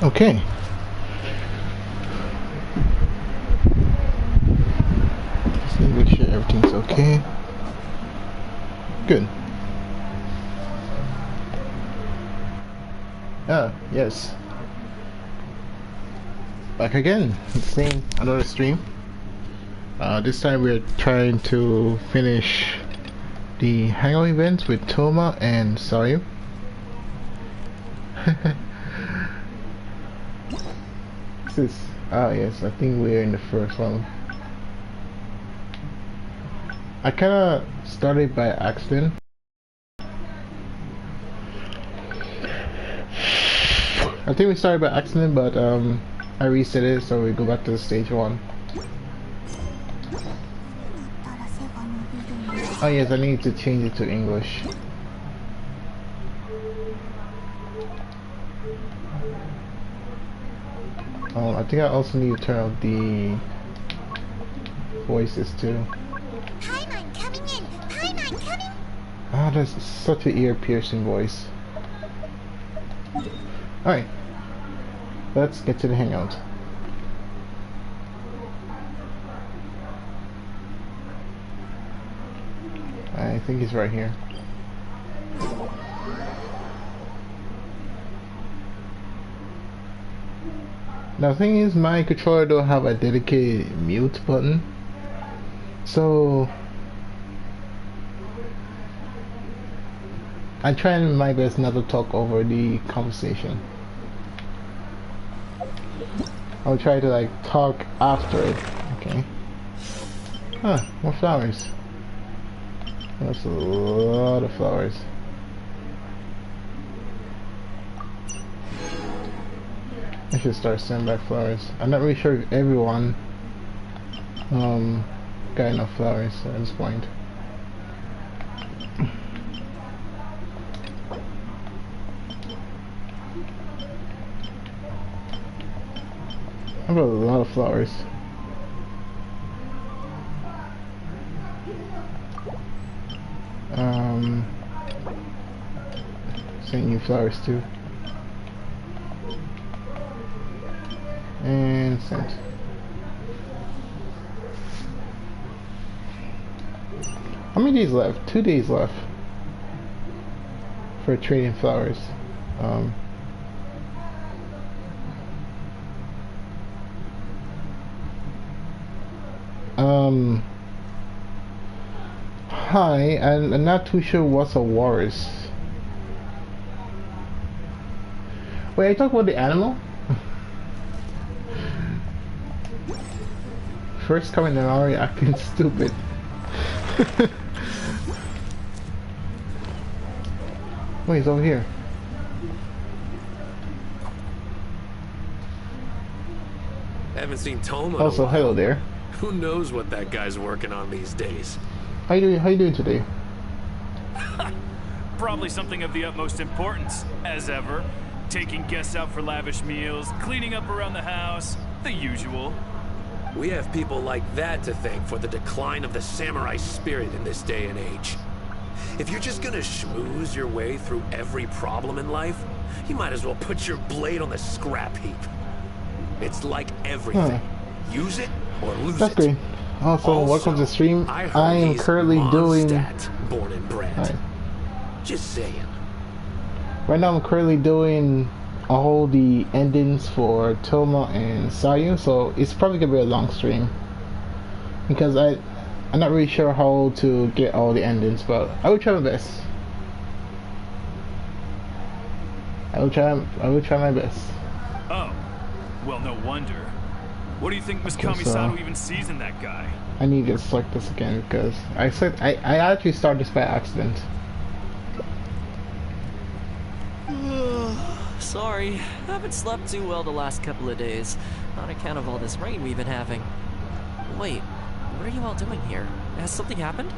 Okay. Just need to make sure everything's okay. Good. Ah, yes. Back again. Same another stream. This time we're trying to finish the Hangout events with Thoma and Sayu. This is, yes, I think we're in the first one. I kinda started by accident. I think we started by accident, but I reset it, so we go back to stage 1. Oh yes, I need to change it to English. I think I also need to turn off the voices too. Paimon coming in! Paimon coming! Ah, that's such an ear-piercing voice. Alright, let's get to the Hangout. I think he's right here. Now the thing is, my controller don't have a dedicated mute button, so I try my best not to talk over the conversation. I'll try to like talk after it. Okay. Huh, more flowers. That's a lot of flowers. I should start sending back flowers. I'm not really sure if everyone got enough flowers at this point. I have a lot of flowers. Send you flowers too. And sent. How many days left? 2 days left for trading flowers. Hi, I'm not too sure what's a walrus. Wait, I talk about the animal? First coming and already acting stupid. Wait, he's over here. Haven't seen Thoma. Also, hello there. Who knows what that guy's working on these days? How you doing? How you doing today? Probably something of the utmost importance, as ever. Taking guests out for lavish meals, cleaning up around the house, the usual. We have people like that to thank for the decline of the samurai spirit in this day and age. If you're just gonna schmooze your way through every problem in life, You might as well put your blade on the scrap heap. It's like everything. Use it or lose That's it. great. Also, welcome to the stream. I I am he's currently doing. Mondstadt, born and bred. Right. Just saying. Right now, I'm currently doing all the endings for Thoma and Sayu, so it's probably gonna be a long stream because I'm not really sure how to get all the endings, but I will try my best. I will try my best. Oh, well, no wonder. What do you think Miss Okay, Kamisato so- even sees in that guy? I need to select this again because I actually started this by accident. Sorry, haven't slept too well the last couple of days, on account of all this rain we've been having. Wait, what are you all doing here? Has something happened?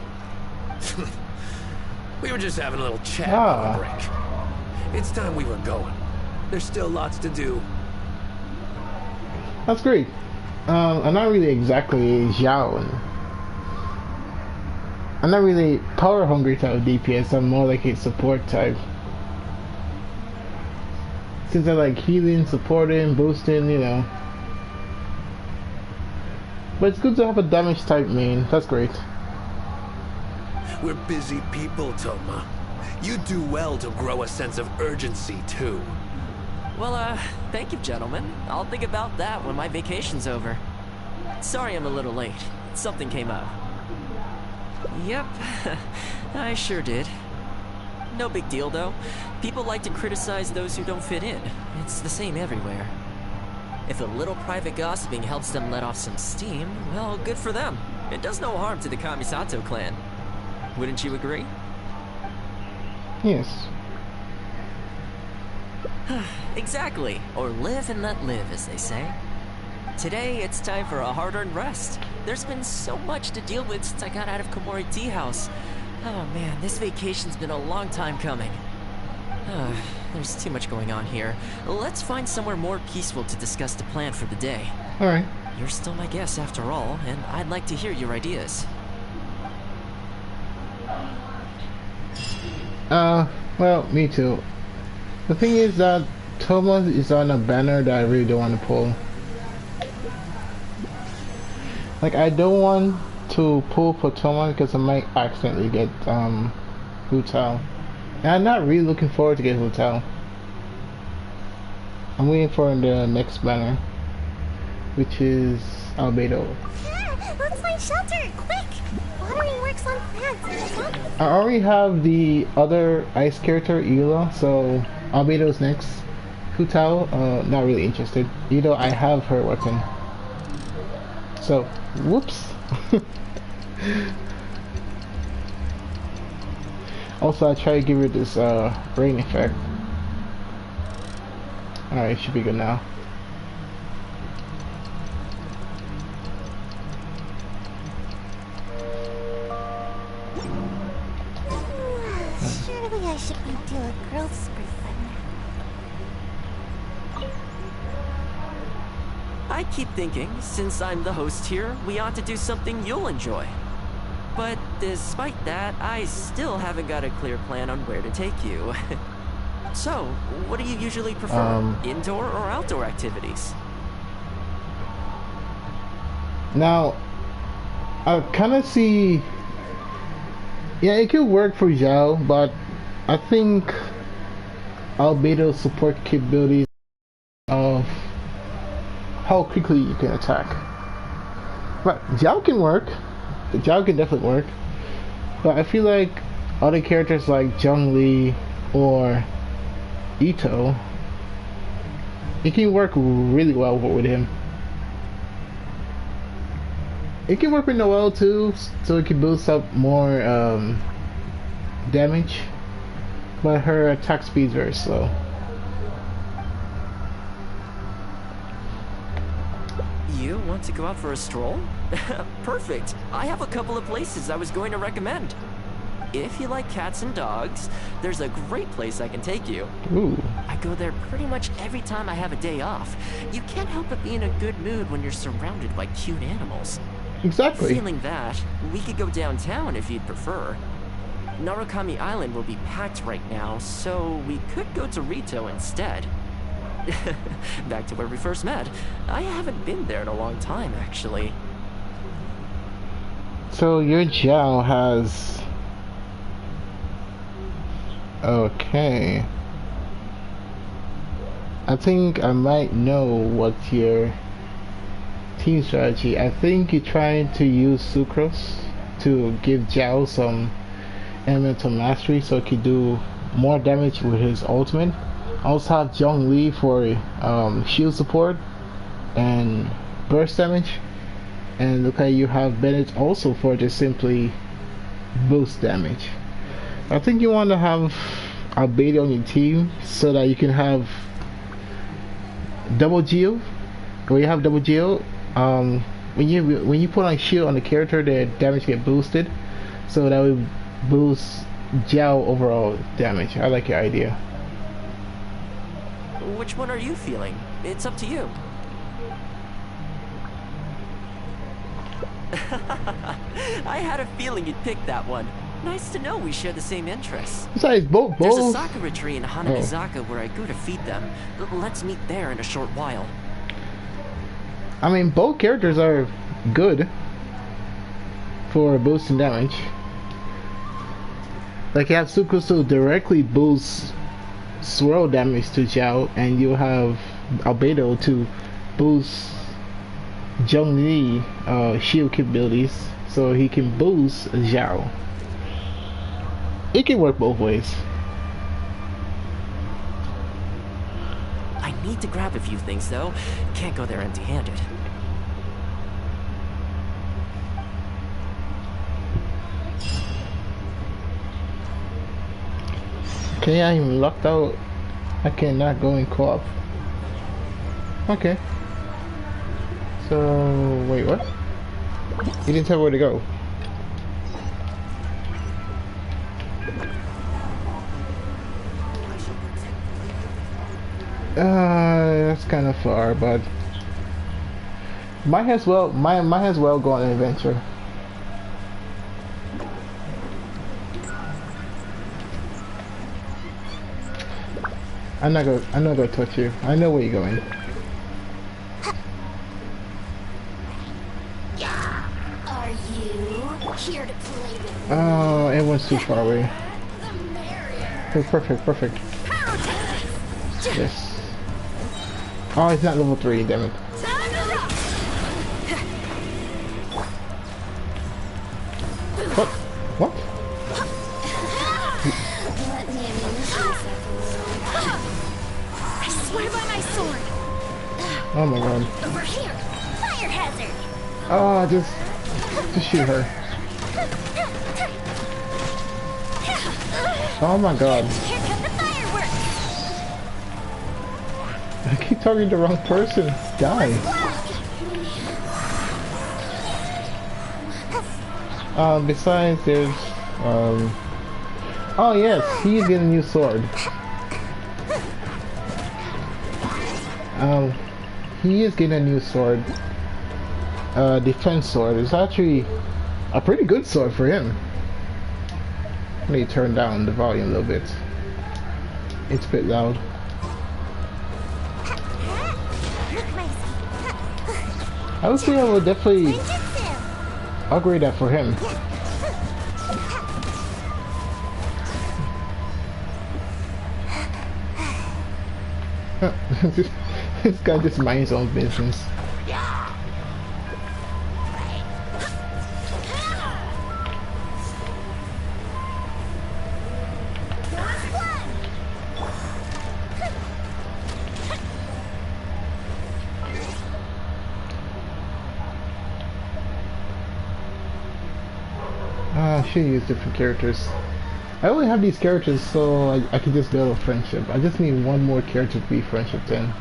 We were just having a little chat Ah. on the break. It's time we were going. There's still lots to do. That's great. I'm not really exactly Zhao. I'm not really power hungry type of DPS. I'm more like a support type. Since I like healing, supporting, boosting, you know. But it's good to have a damage type main. That's great. We're busy people, Thoma. You do well to grow a sense of urgency, too. Well, thank you, gentlemen. I'll think about that when my vacation's over. Sorry I'm a little late. Something came up. Yep, I sure did. No big deal, though. People like to criticize those who don't fit in. It's the same everywhere. If a little private gossiping helps them let off some steam, well, good for them. It does no harm to the Kamisato clan. Wouldn't you agree? Yes. Exactly. Or live and let live, as they say. Today, it's time for a hard-earned rest. There's been so much to deal with since I got out of Komori Tea House. Oh man, this vacation's been a long time coming. There's too much going on here. Let's find somewhere more peaceful to discuss the plan for the day. Alright. You're still my guest after all, and I'd like to hear your ideas. Well, me too. The thing is that Thoma is on a banner that I really don't want to pull. Like, I don't want to pull for Thoma because I might accidentally get, Hotel. And I'm not really looking forward to get Hotel. I'm waiting for the next banner, which is Albedo. Yeah, let's find shelter, quick! Watering works on plants. I already have the other ice character, Ela, so Albedo's next. Hotel, not really interested. You know, I have her weapon. So, whoops. Also, I try to give her this rain effect. Alright, should be good now. Surely I should be doing growth spurt by now. I keep thinking, since I'm the host here, we ought to do something you'll enjoy. But despite that, I still haven't got a clear plan on where to take you. So, what do you usually prefer? Indoor or outdoor activities? Now, I kind of see... Yeah, it could work for Zhao, but I think Albedo's support capabilities of how quickly you can attack. But Zhao can work. Zhao can definitely work. But I feel like other characters like Zhongli or Ito, it can work really well with him. It can work with Noelle too, so it can boost up more damage. But her attack speed is very slow. You want to go out for a stroll? Perfect. I have a couple of places I was going to recommend. If you like cats and dogs, there's a great place I can take you. Ooh. I go there pretty much every time I have a day off. You can't help but be in a good mood when you're surrounded by cute animals. Exactly. Feeling that, we could go downtown if you'd prefer. Narukami Island will be packed right now, so we could go to Rito instead. Back to where we first met. I haven't been there in a long time, actually. So your Jiao has... Okay. I think I might know what's your team strategy. I think you're trying to use Sucrose to give Jiao some elemental mastery so he could do more damage with his ultimate. Also have Zhongli for shield support and burst damage. And look like you have Bennett also for just simply boost damage. I think you want to have Albedo on your team so that you can have double Geo. When you have double Geo, when you put on shield on the character, the damage get boosted, so that would boost Jiao overall damage. I like your idea. Which one are you feeling? It's up to you. I had a feeling you'd pick that one. Nice to know we share the same interests. Besides, both. There's a Sakura tree in Hanamizaka where I go to feed them. Let's meet there in a short while. I mean, both characters are good for boosting damage. Like you have Sucrose to directly boost swirl damage to Jiao, and you have Albedo to boost Zhongli shield capabilities, so he can boost Jiao. It can work both ways. I need to grab a few things though. Can't go there empty-handed. Okay, I'm locked out. I cannot go in co-op. Okay. So wait, what? You didn't tell me where to go. That's kind of far, but might as well go on an adventure. I'm not gonna touch you. I know where you're going. Are you here to play with Oh, everyone's too far away. Okay, perfect. Yes. Oh, it's not level 3, damn it. What? What? I swear by my sword. Oh my god. Over here. Fire hazard. Oh, just shoot her. Oh my god. Here come the fireworks. I keep targeting the wrong person. Die. Besides there's oh yes, he's getting a new sword. He is getting a new sword. Defense sword. It's actually a pretty good sword for him. Let me turn down the volume a little bit. It's a bit loud. I would say I would definitely upgrade that for him. This guy just minds his own business. I should use different characters. I only have these characters so I can just build a friendship. I just need one more character to be friendship then.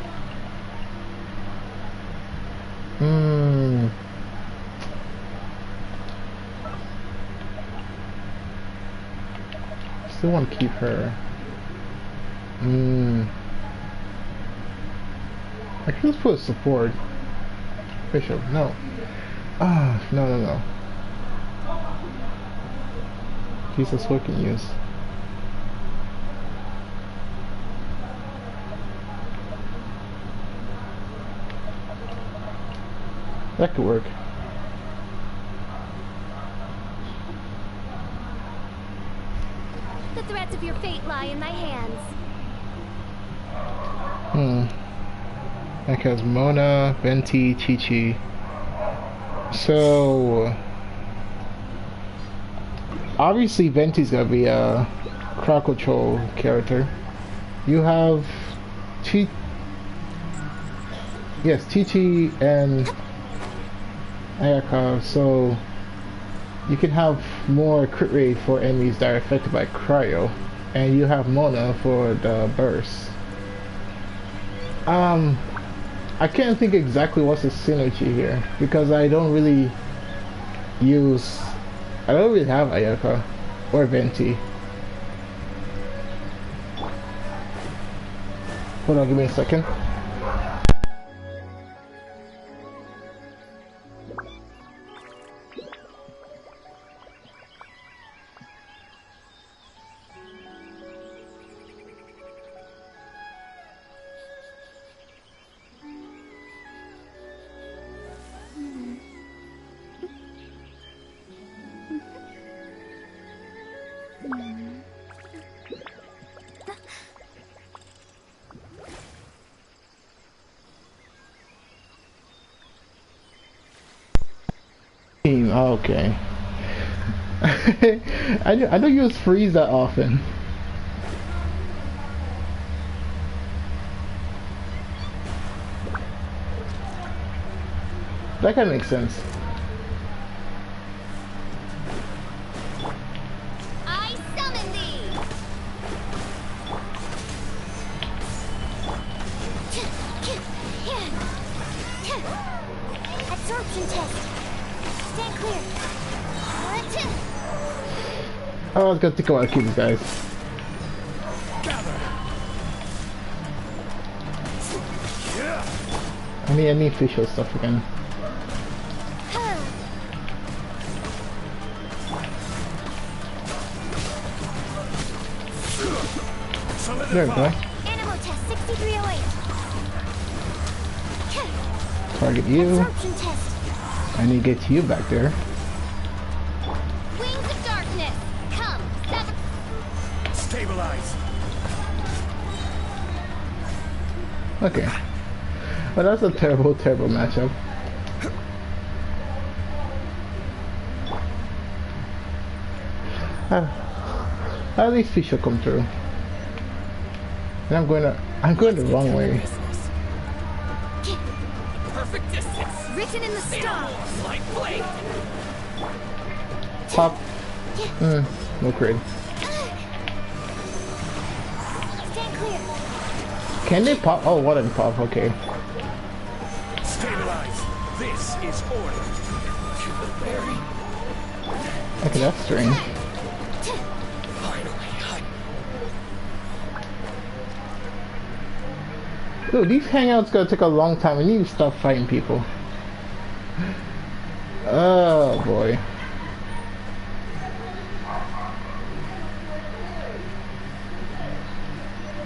Still want to keep her. I can just put support. Bishop, no. No. Jesus, what can use? That could work. The threads of your fate lie in my hands. That has Mona, Venti, Chi-Chi. So obviously Venti's gonna be a crowd control character. You have Chi-Chi and Ayaka, so you can have more crit rate for enemies that are affected by cryo, and you have Mona for the burst. I can't think exactly what's the synergy here because I don't really have Ayaka or Venti. Hold on, give me a second. Oh, okay. I don't use freeze that often. That kind of makes sense. I summon thee. Absorption test. Stand clear. I was gonna think about these guys. I need facial stuff again. There we go. Animal test 6308. Target you. Absorption test. I need to get you back there. Wings of darkness. Come. Stabilize. Okay. Well, that's a terrible, terrible matchup. At least fish will come through. And I'm going the wrong way. Perfect distance. Written in the stars. Like blade. Pop. No crit. Stand clear. Can they pop? Oh, what and pop? Okay. Stabilize. This is order. Okay, that's strange. Dude, these hangouts gonna take a long time. I need to stop fighting people. Oh boy.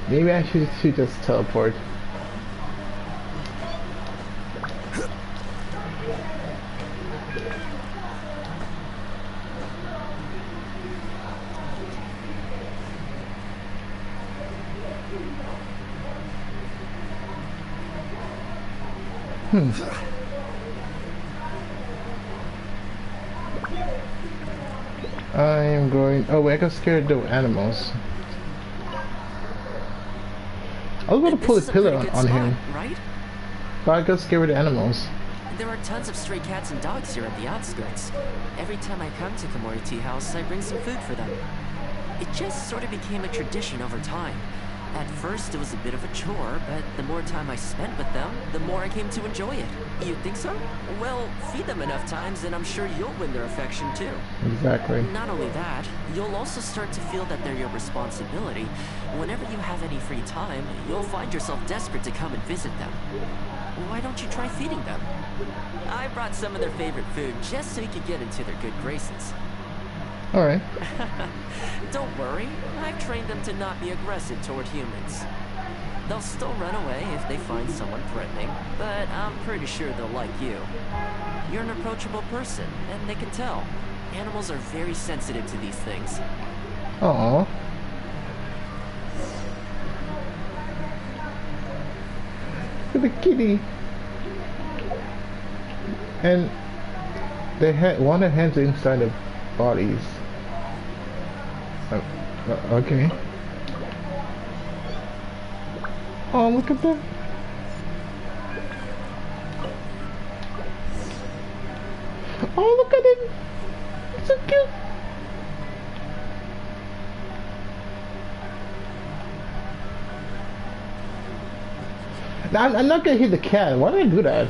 Maybe I should just teleport. I am going. Oh wait, I got scared of the animals. I was going to pull a pillar on him, right? but I got scared of the animals. There are tons of stray cats and dogs here at the outskirts. Every time I come to Komori Tea House, I bring some food for them. It just sort of became a tradition over time. At first, it was a bit of a chore, but the more time I spent with them, the more I came to enjoy it. You think so? Well, feed them enough times and I'm sure you'll win their affection too. Exactly. Not only that, you'll also start to feel that they're your responsibility. Whenever you have any free time, you'll find yourself desperate to come and visit them. Why don't you try feeding them? I brought some of their favorite food just so you could get into their good graces. Alright. Don't worry, I've trained them to not be aggressive toward humans. They'll still run away if they find someone threatening, but I'm pretty sure they'll like you. You're an approachable person, and they can tell. Animals are very sensitive to these things. Aww. Look at the kitty. And they had one of the hands inside the bodies. Okay. Oh, look at that. Oh, look at him. It's so cute. Now, I'm not gonna hit the cat. Why did I do that?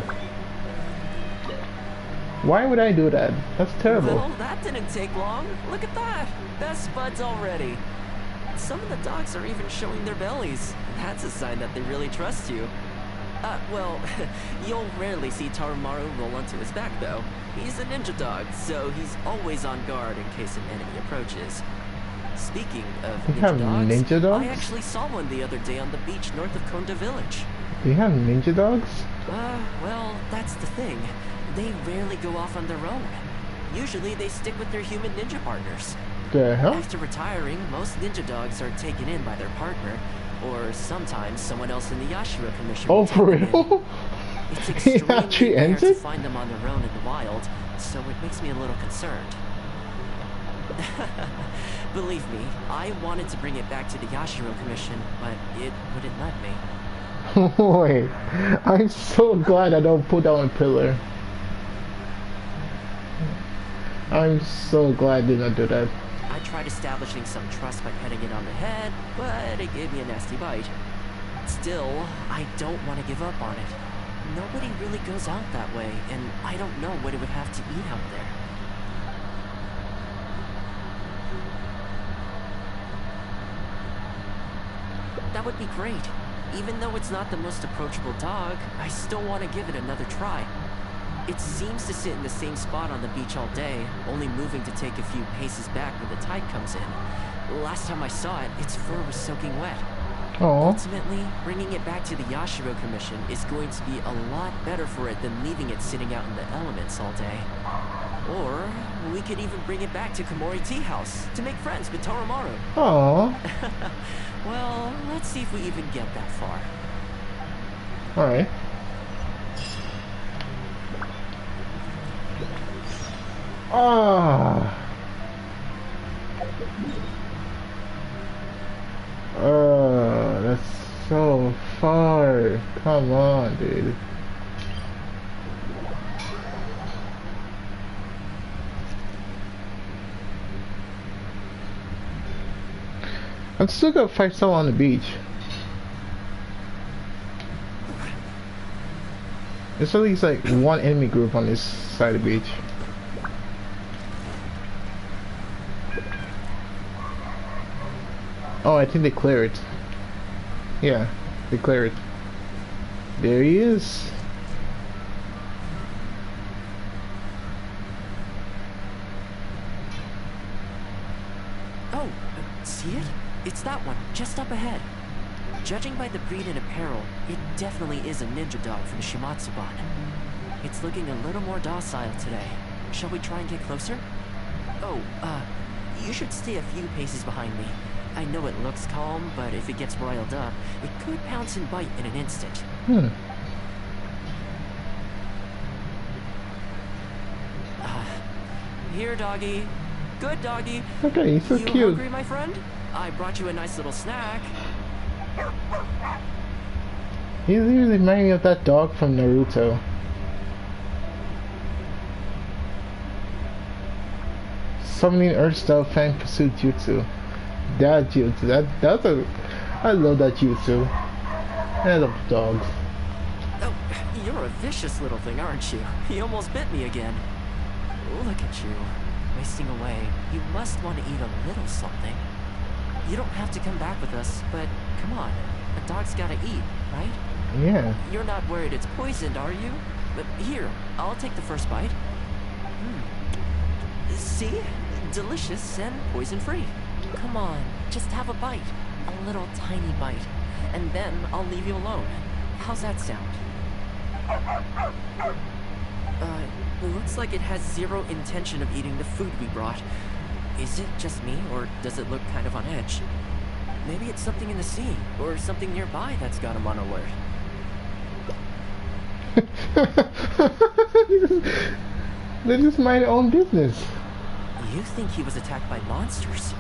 Why would I do that? That's terrible. Well, that didn't take long. Look at that. Best buds already. Some of the dogs are even showing their bellies. That's a sign that they really trust you. Well, you'll rarely see Tarumaru roll onto his back, though. He's a ninja dog, so he's always on guard in case an enemy approaches. Speaking of They have ninja dogs? I actually saw one the other day on the beach north of Konda Village. Do you have ninja dogs? Well, that's the thing. They rarely go off on their own. Usually they stick with their human ninja partners. The hell? After retiring, most ninja dogs are taken in by their partner, or sometimes someone else in the Yashiro Commission. Oh, for real? It's He extremely actually rare ends to it? find them on their own in the wild, so it makes me a little concerned. Believe me, I wanted to bring it back to the Yashiro Commission, but it wouldn't let me. Wait, I'm so glad I don't put down a pillar. I'm so glad I did not do that. I tried establishing some trust by petting it on the head, but it gave me a nasty bite. Still, I don't want to give up on it. Nobody really goes out that way, and I don't know what it would have to eat out there. That would be great. Even though it's not the most approachable dog, I still want to give it another try. It seems to sit in the same spot on the beach all day, only moving to take a few paces back when the tide comes in. Last time I saw it, its fur was soaking wet. Oh, Ultimately, bringing it back to the Yashiro Commission is going to be a lot better for it than leaving it sitting out in the elements all day. Or, we could even bring it back to Komori Tea House to make friends with Tarumaru. oh, Well, let's see if we even get that far. all right. Ah. Oh, that's so far. Come on, dude. I'm still gonna fight someone on the beach. There's at least like one enemy group on this side of the beach. Oh, I think they clear it. Yeah, they clear it. There he is. Oh, see it? It's that one, just up ahead. Judging by the breed and apparel, it definitely is a ninja dog from Shimatsuban. It's looking a little more docile today. Shall we try and get closer? Oh, you should stay a few paces behind me. I know it looks calm, but if it gets roiled up, it could pounce and bite in an instant. Here, doggy. Good doggy. Okay, he's so You cute. hungry, my friend? I brought you a nice little snack. He's usually reminding me of that dog from Naruto. Summoning Earth Style Fan Pursuit Jutsu. That jutsu, that's a... I love that jutsu. I love dogs. Oh, you're a vicious little thing, aren't you? You almost bit me again. Look at you, wasting away. You must want to eat a little something. You don't have to come back with us, but come on. A dog's gotta eat, right? Yeah. You're not worried it's poisoned, are you? But here, I'll take the first bite. See? delicious and poison-free. Come on, just have a bite. A little tiny bite. And then I'll leave you alone. How's that sound? It looks like it has zero intention of eating the food we brought. Is it just me, or does it look kind of on edge? Maybe it's something in the sea, or something nearby that's got him on alert. They just mind their own business. You think he was attacked by monsters?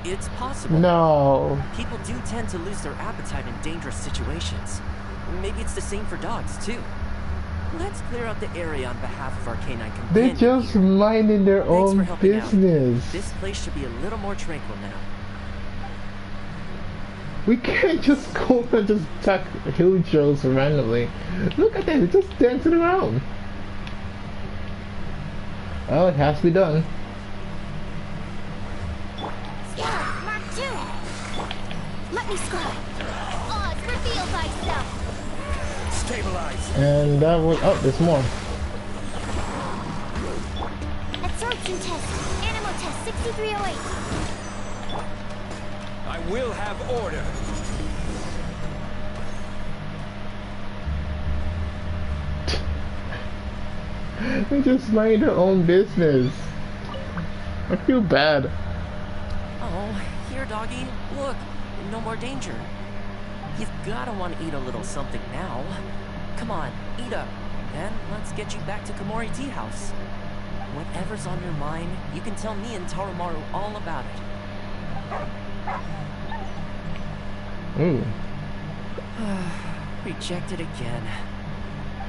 It's possible. No. People do tend to lose their appetite in dangerous situations. Maybe it's the same for dogs, too. Let's clear out the area on behalf of our canine They're companion just here. minding their Thanks for own helping out. business. This place should be a little more tranquil now. We can't just go and just attack hillbillies randomly. Look at them, they're just dancing around. Oh, it has to be done. Scout, Mark 2. Let me scry. Oz, reveal thyself. Stabilize. And that was, oh, there's more. Absorption test. Animal test 6308. I will have order. They just mind their own business. I feel bad. Oh, here, doggy. Look, no more danger. You've gotta want to eat a little something now. Come on, eat up. Then let's get you back to Komori Tea House. Whatever's on your mind, you can tell me and Tarumaru all about it. Ooh. Rejected again.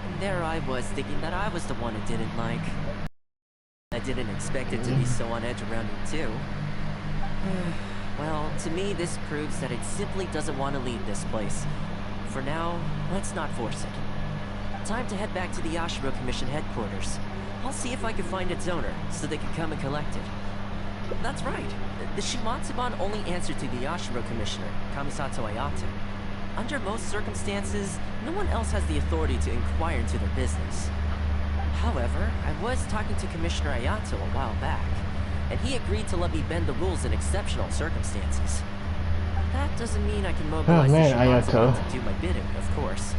And there I was thinking that I was the one it didn't like. I didn't expect it to be so on edge around you too. Well, to me this proves that it simply doesn't want to leave this place. For now, let's not force it. Time to head back to the Yashiro Commission headquarters. I'll see if I can find its owner, so they can come and collect it. That's right. The Shimatsuban only answer to the Yashiro Commissioner, Kamisato Ayato. Under most circumstances, no one else has the authority to inquire into their business. However, I was talking to Commissioner Ayato a while back, and he agreed to let me bend the rules in exceptional circumstances. That doesn't mean I can mobilize the Shimatsuban to do my bidding, of course.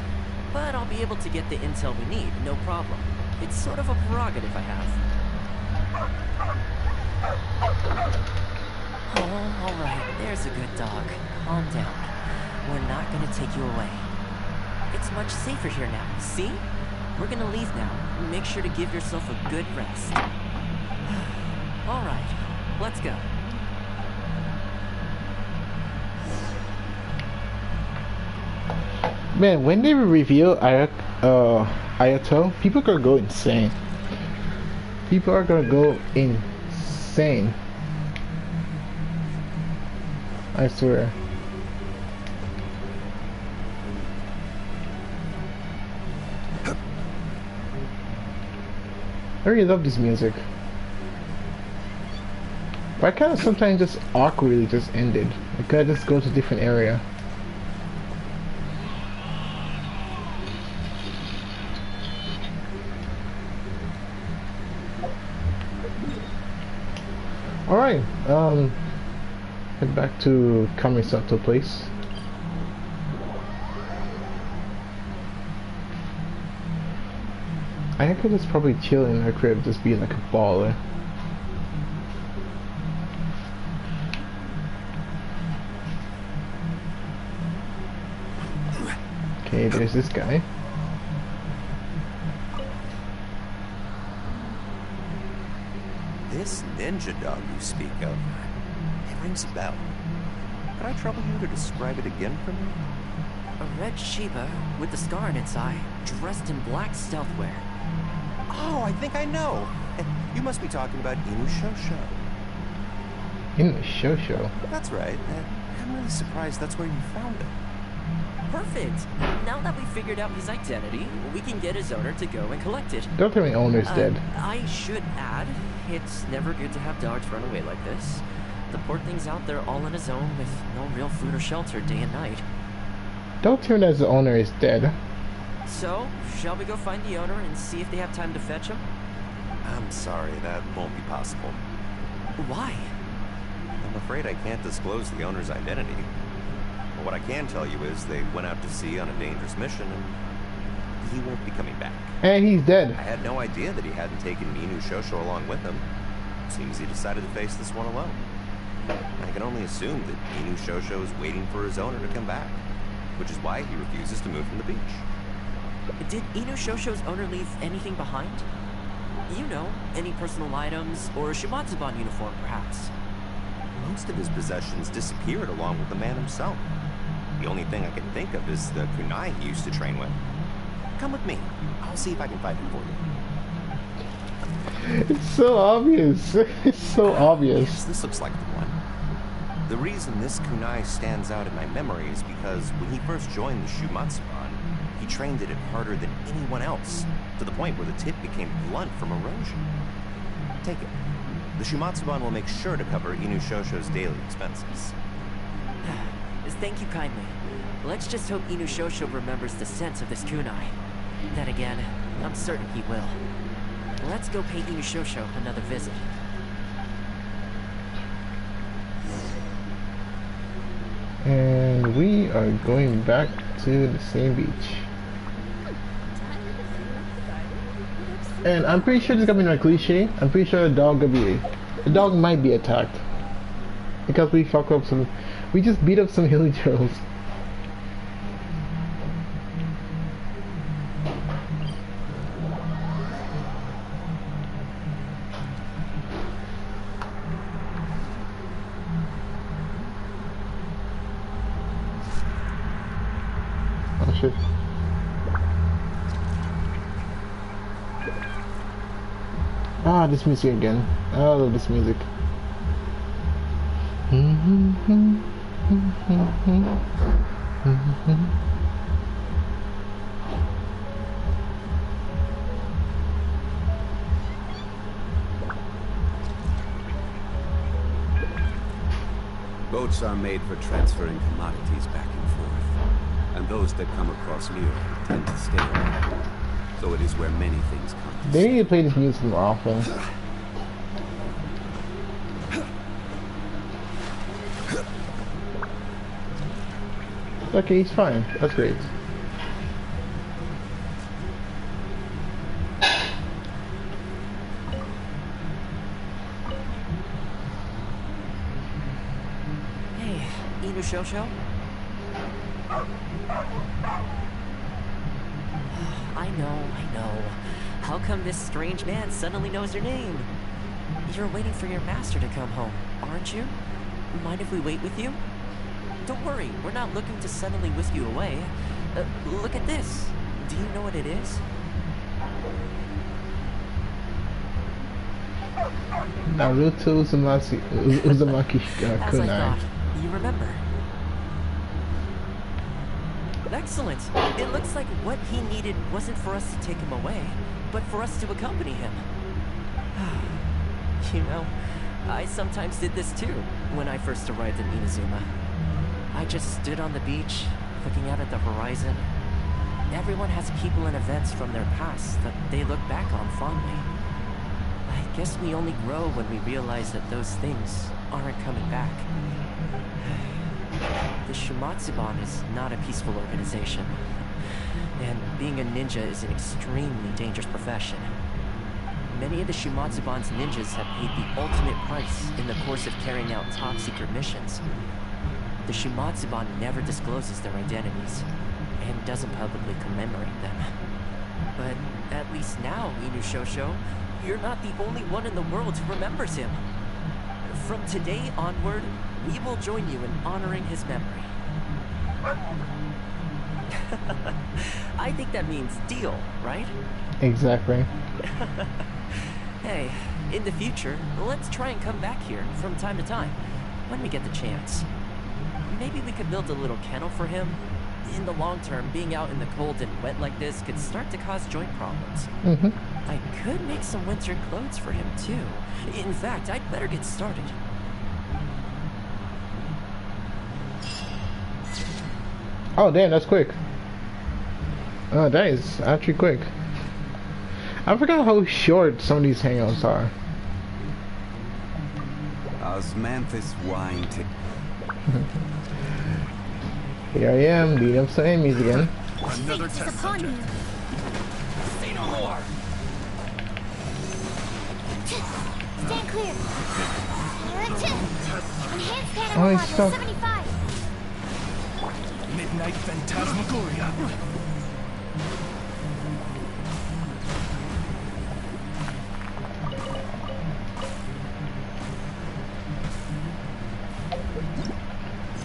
But I'll be able to get the intel we need, no problem. It's sort of a prerogative I have. Oh, alright, there's a good dog. Calm down. We're not gonna take you away. It's much safer here now, see? We're gonna leave now. Make sure to give yourself a good rest. Alright, let's go. Man, when they reveal Ayato, people are gonna go insane. People are gonna go insane. I swear. I really love this music. But I kind of sometimes just awkwardly just ended. I could just go to a different area. Alright, head back to Kamisato place. I could just probably chill in her crib, just be like a baller. Okay, there's this guy. This ninja dog you speak of, it rings a bell. Could I trouble you to describe it again for me? A red Shiba with the scar in its eye, dressed in black stealth wear. Oh, I think I know. You must be talking about Inu Shosho. Inu Shosho? That's right. I'm really surprised that's where you found him. Perfect. Now that we've figured out his identity, we can get his owner to go and collect it. Don't tell me owner's dead. I should add, it's never good to have dogs run away like this. The poor thing's out there all on his own with no real food or shelter day and night. Don't tell me that the owner is dead. So, shall we go find the owner and see if they have time to fetch him? I'm sorry, that won't be possible. Why? I'm afraid I can't disclose the owner's identity. But what I can tell you is they went out to sea on a dangerous mission and he won't be coming back. And he's dead. I had no idea that he hadn't taken Inu Shosho along with him. Seems he decided to face this one alone. I can only assume that Inu Shosho is waiting for his owner to come back, which is why he refuses to move from the beach. Did Inu Shosho's owner leave anything behind? You know, any personal items, or a Shimatsuban uniform, perhaps? Most of his possessions disappeared along with the man himself. The only thing I can think of is the kunai he used to train with. Come with me. I'll see if I can find it for you. It's so obvious. It's so obvious. Yes, this looks like the one. The reason this kunai stands out in my memory is because when he first joined the Shumatsuban, he trained at it harder than anyone else, to the point where the tip became blunt from erosion. Take it. The Shumatsuban will make sure to cover Inu Shosho's daily expenses. Thank you kindly. Let's just hope Inu Shosho remembers the sense of this kunai. Then again, I'm certain he will. Let's go pay Inu Shosho another visit. And we are going back to the same beach. And I'm pretty sure this is gonna be my cliche. I'm pretty sure the dog might be attacked. Because we just beat up some hilly turtles. Oh shit. Ah, this music again. I love this music. Boats are made for transferring commodities back and forth, and those that come across near tend to stay around. So it is where many things come to They need to play this music more often. Okay, he's fine. That's great. Hey, Inu Shosho? I know. How come this strange man suddenly knows your name? You're waiting for your master to come home, aren't you? Mind if we wait with you? Don't worry, we're not looking to suddenly whisk you away. Look at this. Do you know what it is? Naruto Uzumaki As I kunai. thought, you remember. Excellent. It looks like what he needed wasn't for us to take him away, but for us to accompany him. You know, I sometimes did this too, when I first arrived in Inazuma. I just stood on the beach, looking out at the horizon. Everyone has people and events from their past that they look back on fondly. I guess we only grow when we realize that those things aren't coming back. The Shumatsuban is not a peaceful organization, and being a ninja is an extremely dangerous profession. Many of the Shumatsuban's ninjas have paid the ultimate price in the course of carrying out top-secret missions. The Shumatsuban never discloses their identities, and doesn't publicly commemorate them. But at least now, Inu Shosho, you're not the only one in the world who remembers him. From today onward, we will join you in honoring his memory. I think that means deal, right? Exactly. Hey, in the future, let's try and come back here from time to time, when we get the chance. Maybe we could build a little kennel for him. In the long term, being out in the cold and wet like this could start to cause joint problems. I could make some winter clothes for him, too. In fact, I'd better get started. Oh damn, that's quick. Oh, that is actually quick. I forgot how short some of these hangouts are. Osmanthus wine to... Here I am, beating up some enemies again. Another test upon you. Say no more! Stand clear. Enhanced Oh, panel he's module stuck. 75. Midnight Phantasmagoria.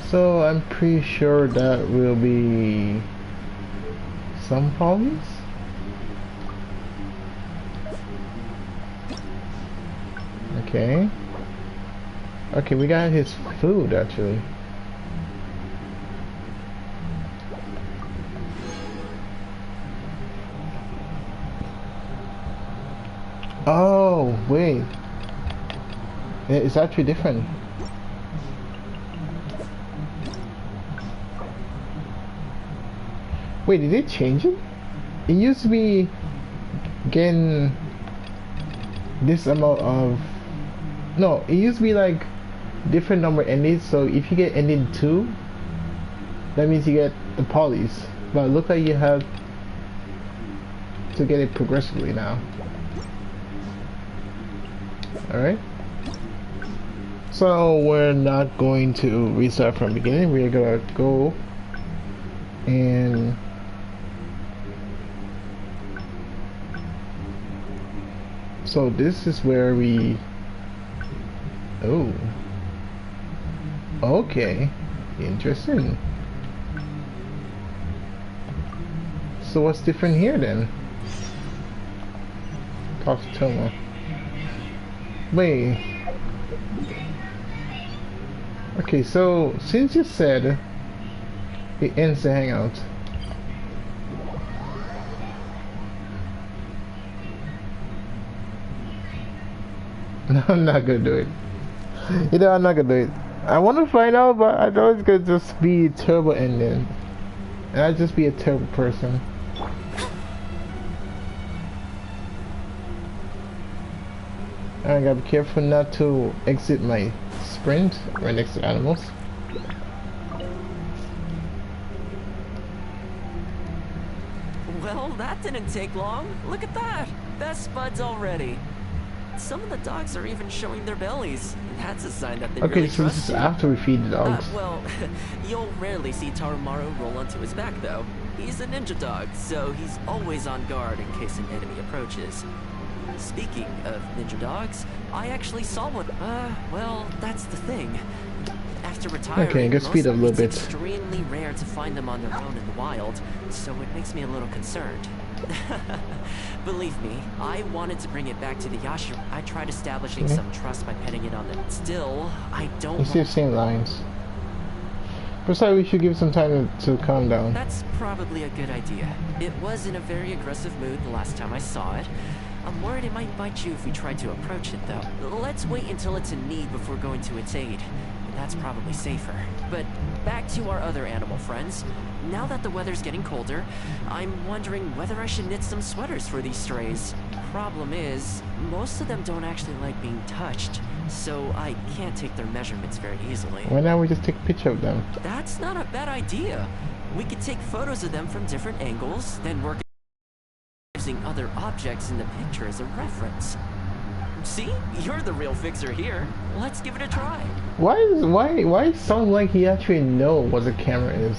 So I'm pretty sure that will be some polys. Okay. Okay, we got his food actually. Oh, wait. It's actually different. Wait, did they change it? It used to be getting this amount of... No, it used to be like different number endings, so if you get ending 2, that means you get the polys. But it looks like you have to get it progressively now. Alright. So we're not going to restart from the beginning, we're gonna go and so this is where we... Oh. Okay. Interesting. So what's different here then? Talk to Thoma. Wait. Okay, so since you said it ends the hangout, no, I'm not gonna do it. You know, I'm not gonna do it. I want to find out, but I know it's gonna just be a terrible ending, and I'd just be a terrible person. I gotta be careful not to exit my sprint right next to animals. Well, that didn't take long. Look at that. Best buds already. Some of the dogs are even showing their bellies. That's a sign that they Okay, really so this trust is you. after we feed the dogs. Well, you'll rarely see Tarumaru roll onto his back, though. He's a ninja dog, so he's always on guard in case an enemy approaches. Speaking of ninja dogs, I actually saw one. Well, that's the thing. After retiring, Okay, go speed up a little it's bit. extremely rare to find them on their own in the wild, so it makes me a little concerned. Believe me, I wanted to bring it back to the Yashiro. I tried establishing some trust by petting it on them. Still, I don't. You see the same lines. Besides, we should give it some time to calm down. That's probably a good idea. It was in a very aggressive mood the last time I saw it. I'm worried it might bite you if we try to approach it, though. Let's wait until it's in need before going to its aid. That's probably safer. But back to our other animal friends. Now that the weather's getting colder, I'm wondering whether I should knit some sweaters for these strays. Problem is, most of them don't actually like being touched, so I can't take their measurements very easily. Why not we just take a picture of them? That's not a bad idea. We could take photos of them from different angles, then work using other objects in the picture as a reference. See? You're the real fixer here. Let's give it a try. Why it sound like he actually know what the camera is?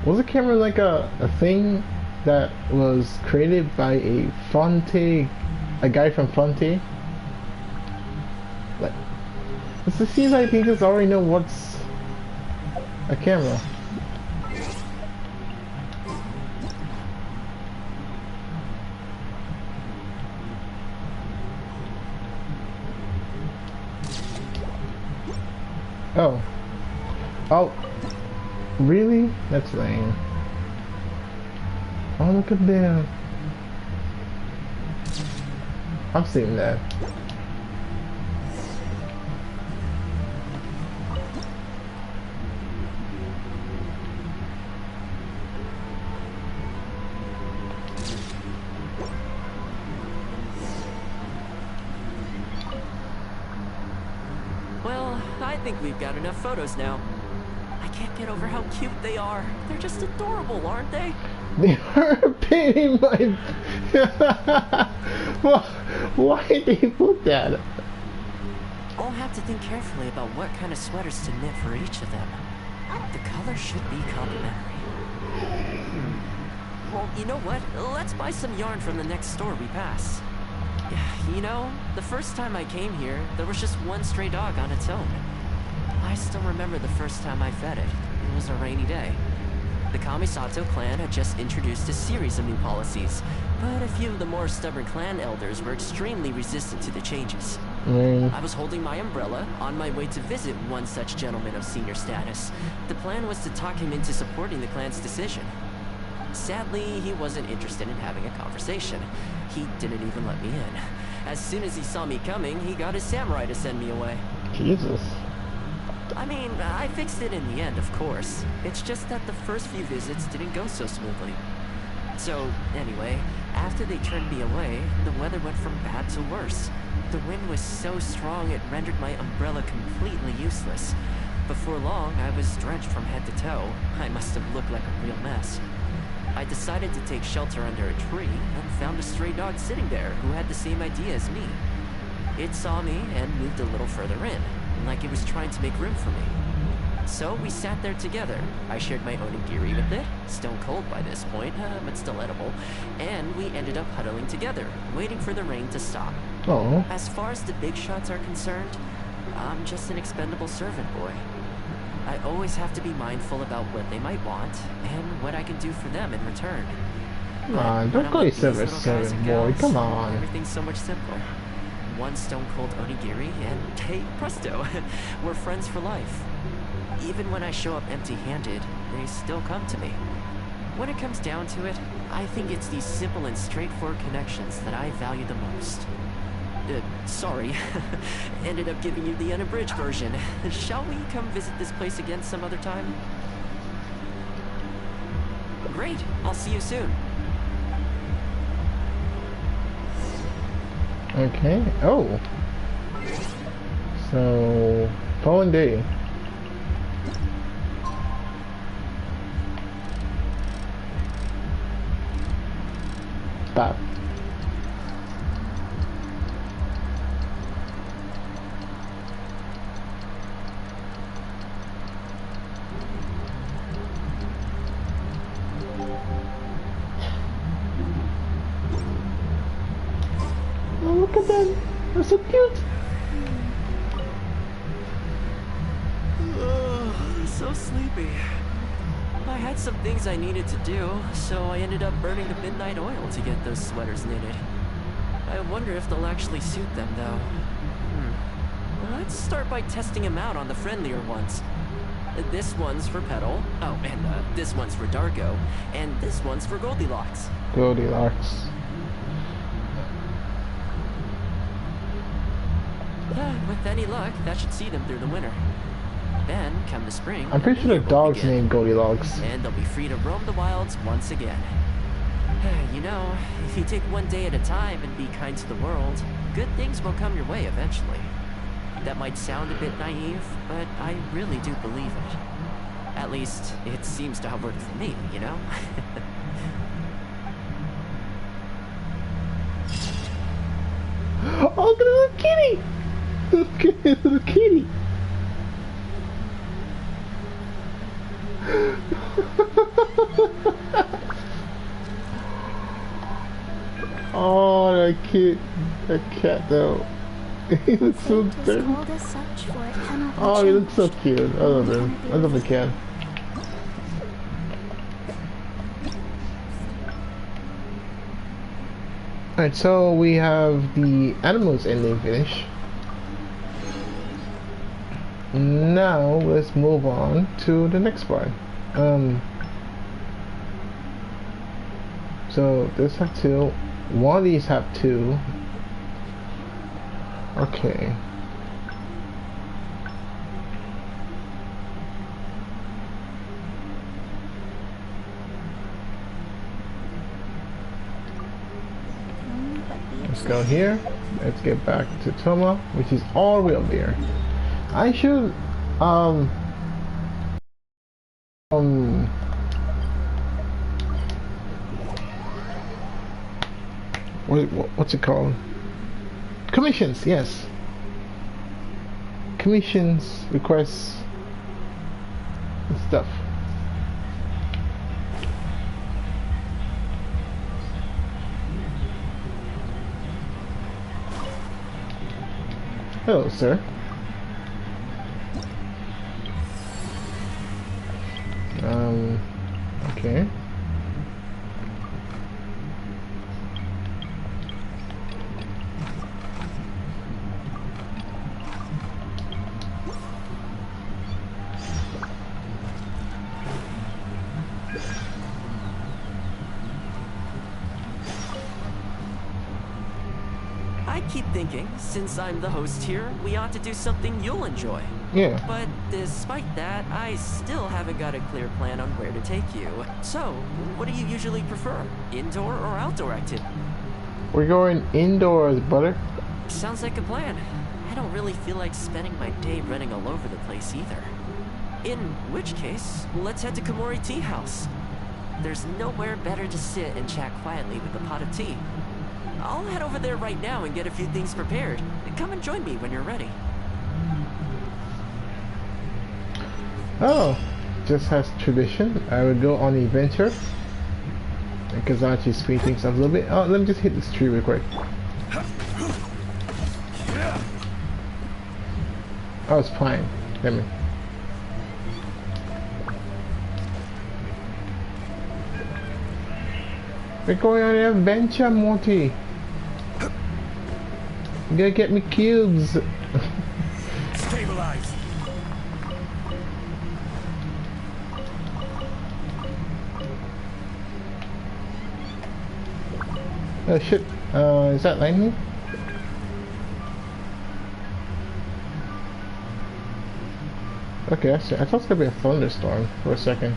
Was the camera like a thing that was created by a guy from Fonte? Like, it seems like he just already know what's a camera. Oh. Oh. Really? That's lame. Oh, look at them. I'm seeing that. I think we've got enough photos now. I can't get over how cute they are. They're just adorable, aren't they? They are painting my... Why did they put that? I'll have to think carefully about what kind of sweaters to knit for each of them. The color should be complementary. Well, you know what? Let's buy some yarn from the next store we pass. You know, the first time I came here, there was just one stray dog on its own. I still remember the first time I fed it. It was a rainy day. The Kamisato clan had just introduced a series of new policies, but a few of the more stubborn clan elders were extremely resistant to the changes. I was holding my umbrella on my way to visit one such gentleman of senior status. The plan was to talk him into supporting the clan's decision. Sadly, he wasn't interested in having a conversation. He didn't even let me in. As soon as he saw me coming, he got his samurai to send me away. Jesus. I mean, I fixed it in the end, of course. It's just that the first few visits didn't go so smoothly. So, anyway, after they turned me away, the weather went from bad to worse. The wind was so strong it rendered my umbrella completely useless. Before long, I was drenched from head to toe. I must have looked like a real mess. I decided to take shelter under a tree and found a stray dog sitting there who had the same idea as me. It saw me and moved a little further in, like it was trying to make room for me. So we sat there together. I shared my onigiri with it, stone cold by this point, but still edible, and we ended up huddling together, waiting for the rain to stop. Oh. As far as the big shots are concerned, I'm just an expendable servant boy. I always have to be mindful about what they might want and what I can do for them in return. Come on, don't call yourself a servant boy, come on. Everything's so much simpler. One stone-cold onigiri, and hey, presto, we're friends for life. Even when I show up empty-handed, they still come to me. When it comes down to it, I think it's these simple and straightforward connections that I value the most. Sorry, ended up giving you the unabridged version. Shall we come visit this place again some other time? Great, I'll see you soon. Okay. Oh. So, phone day. Stop. Oh, look at them. They're so cute. So sleepy. I had some things I needed to do, so I ended up burning the midnight oil to get those sweaters knitted. I wonder if they'll actually suit them, though. Let's start by testing them out on the friendlier ones. This one's for Petal. Oh, and this one's for Darko. And this one's for Goldilocks. Goldilocks. With any luck, that should see them through the winter. Then, come the spring, I'm pretty sure the dog's named Goldilocks. and they'll be free to roam the wilds once again. You know, if you take one day at a time and be kind to the world, good things will come your way eventually. That might sound a bit naive, but I really do believe it. At least, it seems to have worked for me, you know? Oh, look at the little kitty! Look at the little kitty! Oh, that cat though. He looks so dirty. Oh, he looks so cute. I love him. I love the cat. Alright, so we have the animals ending finished. Now let's move on to the next part. So this have two. One of these have two. Okay. Let's go here. Let's get back to Thoma, which is all the way up there. I should um um what's it called? Commissions, yes. Commissions, requests, and stuff. Hello, sir. Okay. I keep thinking, since I'm the host here, we ought to do something you'll enjoy. Yeah. But despite that, I still haven't got a clear plan on where to take you. So, what do you usually prefer? Indoor or outdoor activity? We're going indoors, brother. Sounds like a plan. I don't really feel like spending my day running all over the place either. In which case, let's head to Komori Tea House. There's nowhere better to sit and chat quietly with a pot of tea. I'll head over there right now and get a few things prepared. Come and join me when you're ready. Oh, just as tradition, I will go on the adventure. Because I actually speed things up a little bit. Oh, let me just hit this tree real quick. Oh, it's fine. Let me. We're going on an adventure, Morty. You gotta get me cubes. Stabilize. Oh shit. Is that lightning? Okay, I thought it was gonna be a thunderstorm for a second.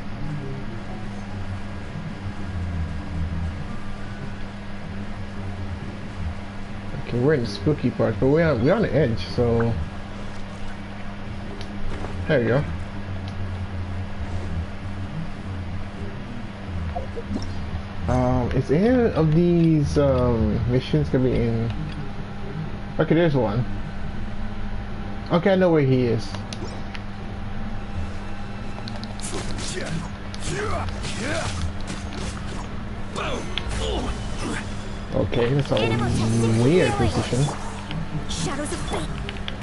Okay, we're in the spooky part, but we're on the edge, so there you go. Is any of these missions gonna be in? Okay, there's one. Okay, I know where he is. Okay, that's a weird position. Shadows of fate.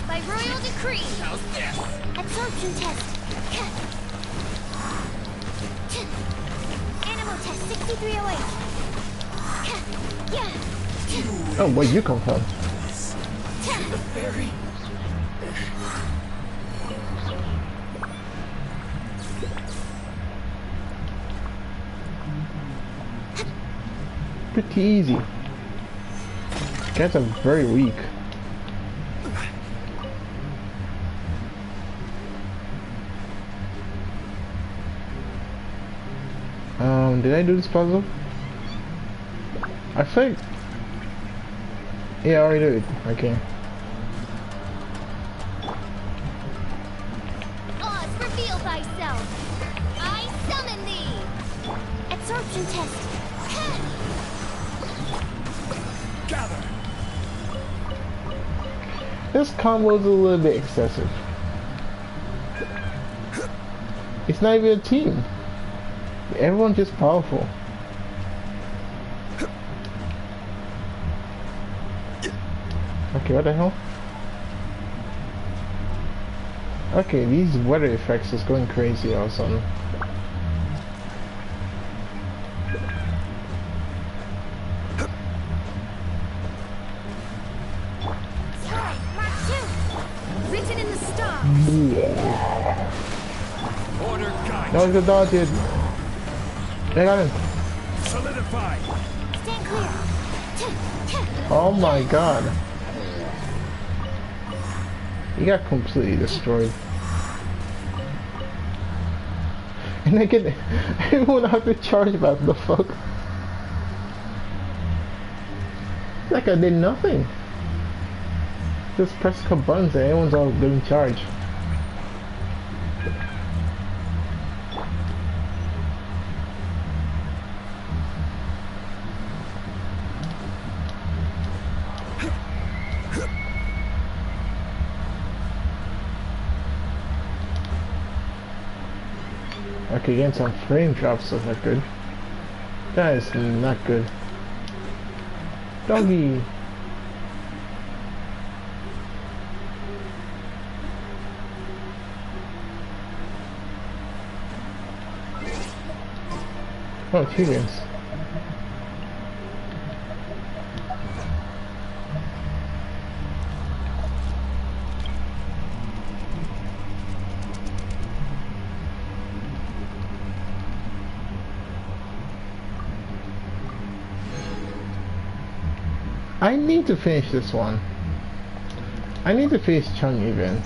By royal decree. How's this? Absorption test. Animal test 6308. Oh, where you come from? The fairy. Pretty easy. Cats are very weak. Did I do this puzzle? I think. Yeah, I already did. Okay. Oz, reveal thyself. I summon thee. Absorption test. Gather. This combo's a little bit excessive. It's not even a team. Everyone's just powerful. Okay, what the hell? Okay, these weather effects is going crazy or something. Written in the stars. Order guide. No, good dodge, dude. I got him. Solidify. Stand clear. Oh my god. He got completely destroyed. And I get everyone have to charge back the fuck. Like I did nothing. Just press a couple buttons and everyone's all good in charge. Okay, getting some frame drops, so that's good. That is not good. Doggy! Oh, achievements. I need to finish this one. I need to finish Chung even.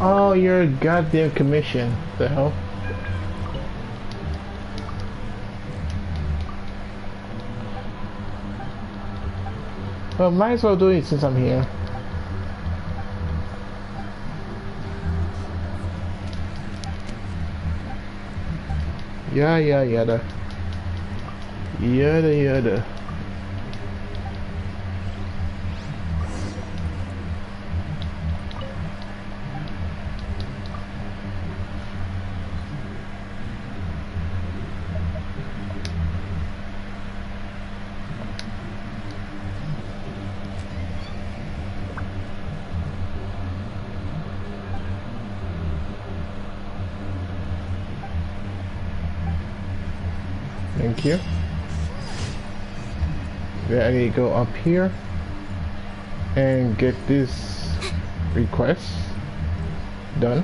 Oh, you're a goddamn commission. The hell? Well, might as well do it since I'm here. Yada. Yada. Thank you. Then I need to go up here and get this request done.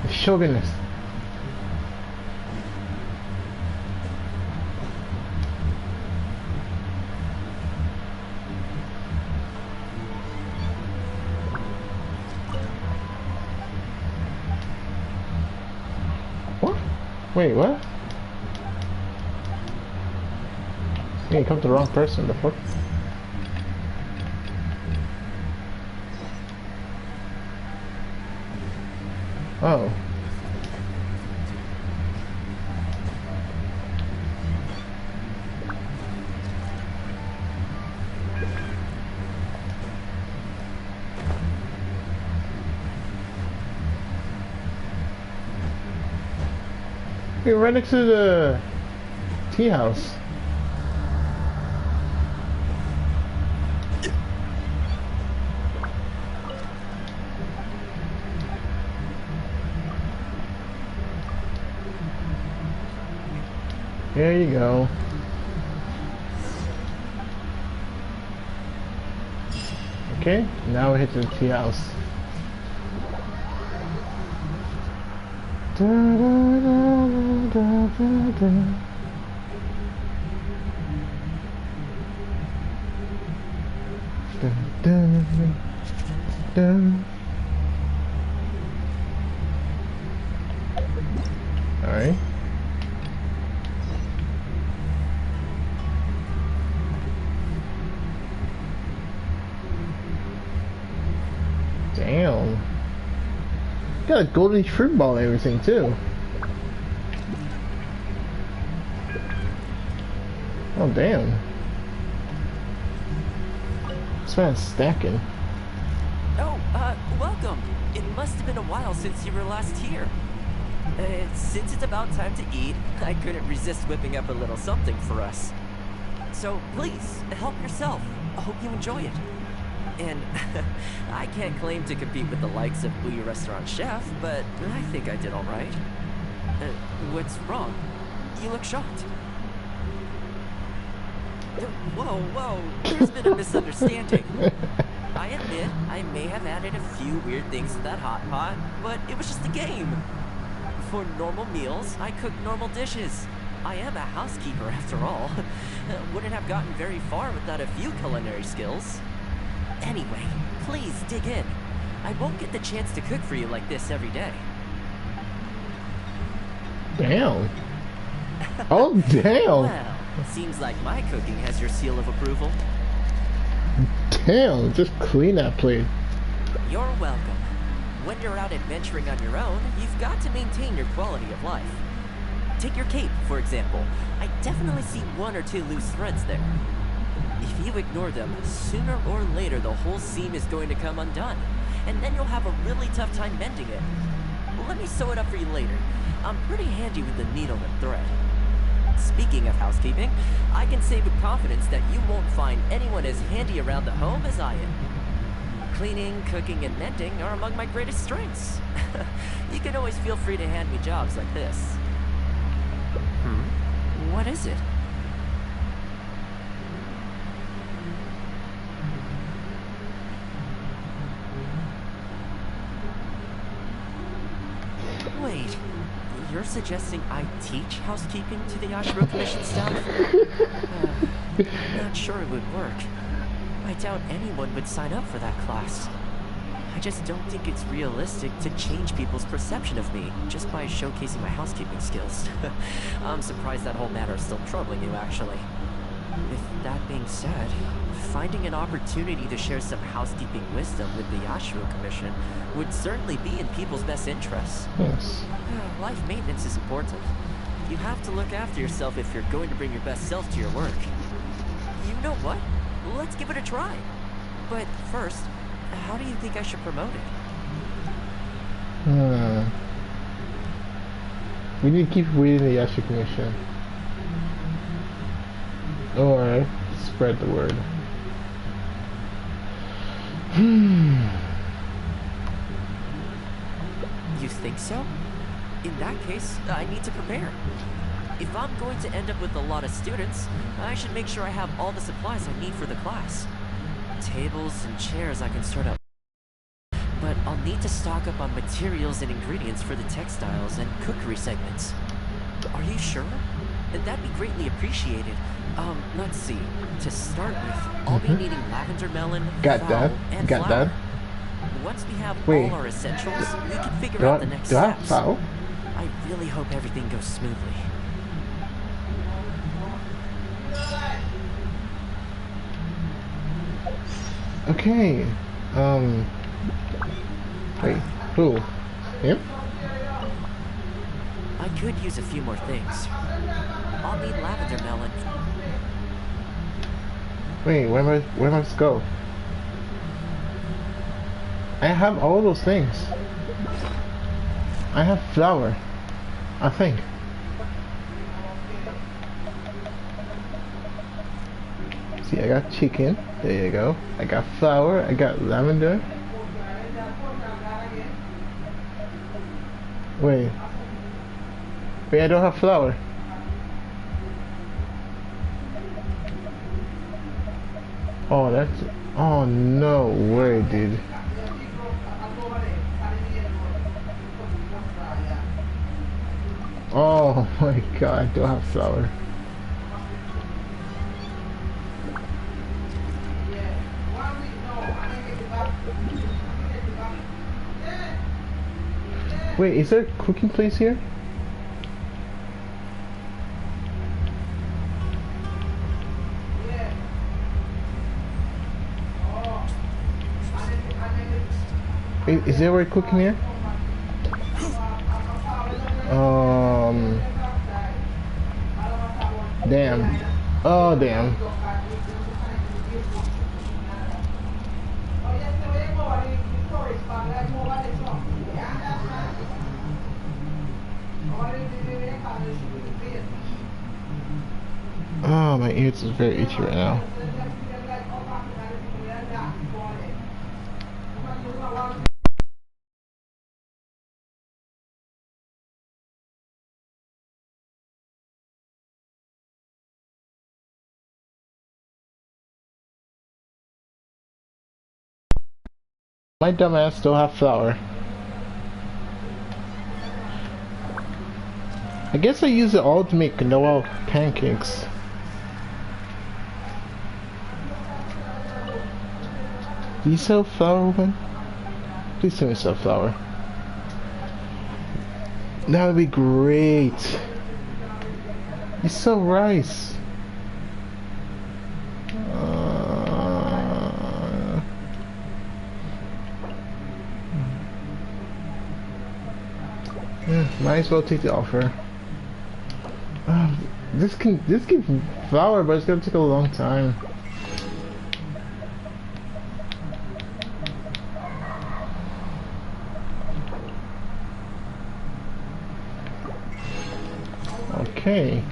Chauvinist. Wait, what? Yeah, you come to the wrong person, the fuck? Oh. You're right next to the tea house. There you go. Okay, now we hit the tea house. Da, da, da, da, da, da. Da, da, da. All right. Damn. Got a golden fruit ball and everything too. Oh damn. This man's stacking. Oh, welcome. It must have been a while since you were last here. Since it's about time to eat, I couldn't resist whipping up a little something for us. So please, help yourself. I hope you enjoy it. And I can't claim to compete with the likes of Bouillon Restaurant Chef, but I think I did all right. What's wrong? You look shocked. Whoa, there's been a misunderstanding. I admit, I may have added a few weird things to that hot pot, but it was just a game. For normal meals, I cook normal dishes. I am a housekeeper after all. Wouldn't have gotten very far without a few culinary skills. Anyway, please dig in. I won't get the chance to cook for you like this every day. Damn. Oh, damn. Well, seems like my cooking has your seal of approval. Damn, just clean that plate. You're welcome. When you're out adventuring on your own, you've got to maintain your quality of life. Take your cape, for example. I definitely see one or two loose threads there. If you ignore them, sooner or later the whole seam is going to come undone, and then you'll have a really tough time mending it. Let me sew it up for you later. I'm pretty handy with the needle and thread. Speaking of housekeeping, I can say with confidence that you won't find anyone as handy around the home as I am. Cleaning, cooking, and mending are among my greatest strengths. You can always feel free to hand me jobs like this. What is it? Wait, you're suggesting I teach housekeeping to the Ashbrook Commission staff? Not sure it would work. I doubt anyone would sign up for that class. I just don't think it's realistic to change people's perception of me just by showcasing my housekeeping skills. I'm surprised that whole matter is still troubling you, actually. With that being said, finding an opportunity to share some housekeeping wisdom with the Ashbrook Commission would certainly be in people's best interests. Yes. Life maintenance is important. You have to look after yourself if you're going to bring your best self to your work. You know what? Let's give it a try. But first, how do you think I should promote it? We need to keep reading the Ashbrook Commission. Or spread the word. You think so? In that case, I need to prepare. If I'm going to end up with a lot of students, I should make sure I have all the supplies I need for the class. Tables and chairs I can sort out. But I'll need to stock up on materials and ingredients for the textiles and cookery segments. Are you sure? That'd be greatly appreciated. Let's see. To start with, I'll be needing lavender melon, Got fowl, that. and Got flour. that. Once we have Wait. all our essentials, we can figure out the next steps. Foul? I really hope everything goes smoothly. Okay. Wait. Who? Him? I could use a few more things. I'll need lavender melon. Wait, where am I supposed to go? I have all those things. I have flour, I think. See, I got chicken. There you go. I got flour. I got lavender. Wait. Wait, I don't have flour. Oh, that's... Oh, no way, dude. Oh my god, I don't have flour. Wait, is there a cooking place here? Is there a cooking here? Damn. Oh, damn. It's very itchy right now. My dumbass still have flour. I guess I use it all to make Noel pancakes. Do you sell flour, woman? Please tell me you sell flour. That would be great. You sell rice. Might as well take the offer. This can flour, but it's gonna take a long time. Okay.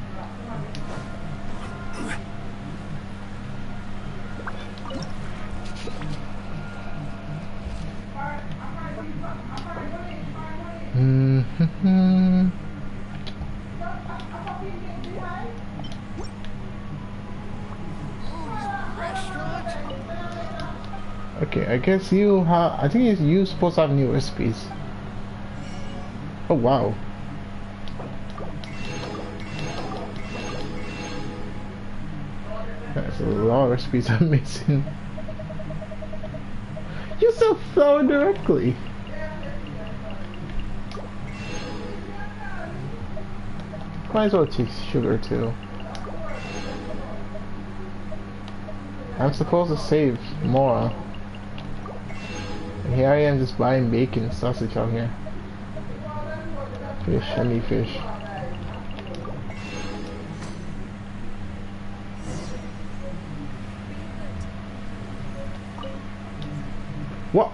Okay, I guess you have. I think you're supposed to have new recipes. Oh wow. That's a lot of recipes I'm missing. You sell flour directly. Might as well take sugar too. I'm supposed to save more. And here I am just buying bacon and sausage out here. Fish, I need fish. What?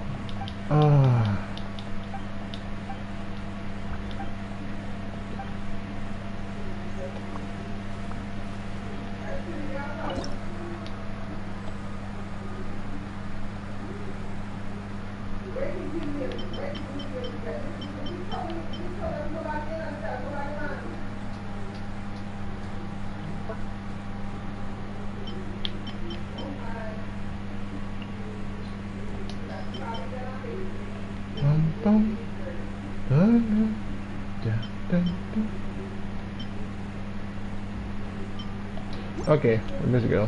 Okay, where does it go?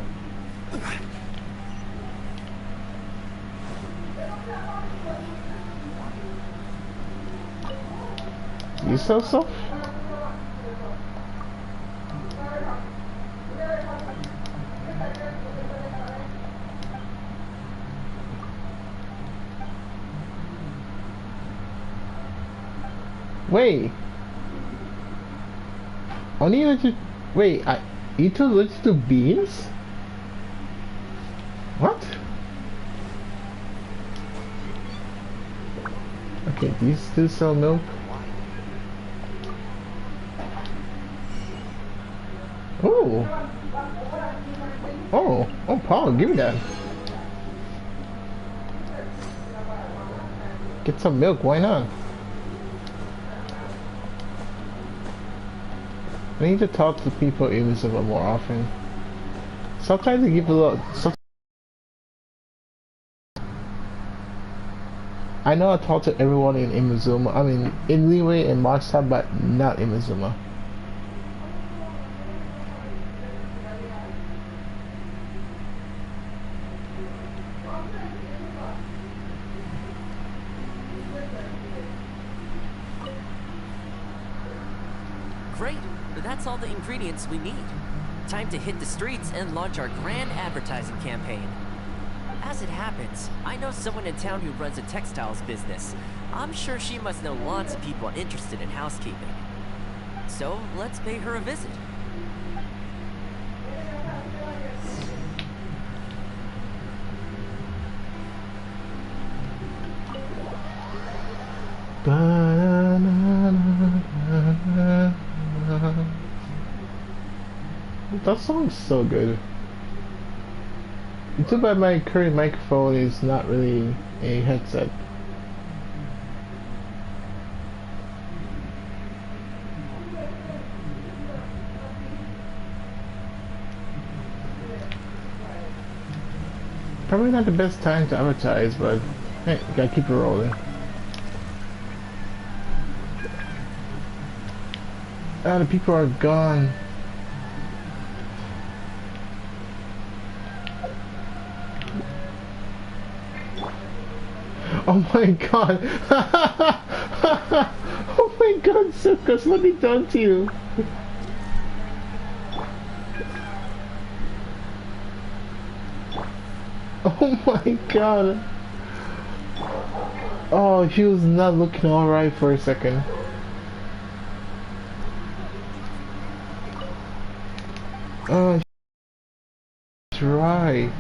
You sell stuff? Wait. Only allergic. Wait, eat allergic to beans? What? Okay, do you still sell milk? Oh. Oh, Paul, give me that. Get some milk, why not? I need to talk to people in Missoula more often. Sometimes they give a lot. I know I talk to everyone in Imazuma. I mean, in Leeway and Markstown, but not in Imazuma. Great, that's all the ingredients we need. Time to hit the streets and launch our grand advertising campaign. As it happens, I know someone in town who runs a textiles business. I'm sure she must know lots of people interested in housekeeping. So, let's pay her a visit. That song's so good. Too bad my current microphone is not really a headset. Probably not the best time to advertise, but hey, you gotta keep it rolling. Ah, the people are gone. Oh my god! Oh my god, Sukas, what did he done to you? Oh my god! Oh, he was not looking alright for a second. Oh, that's right.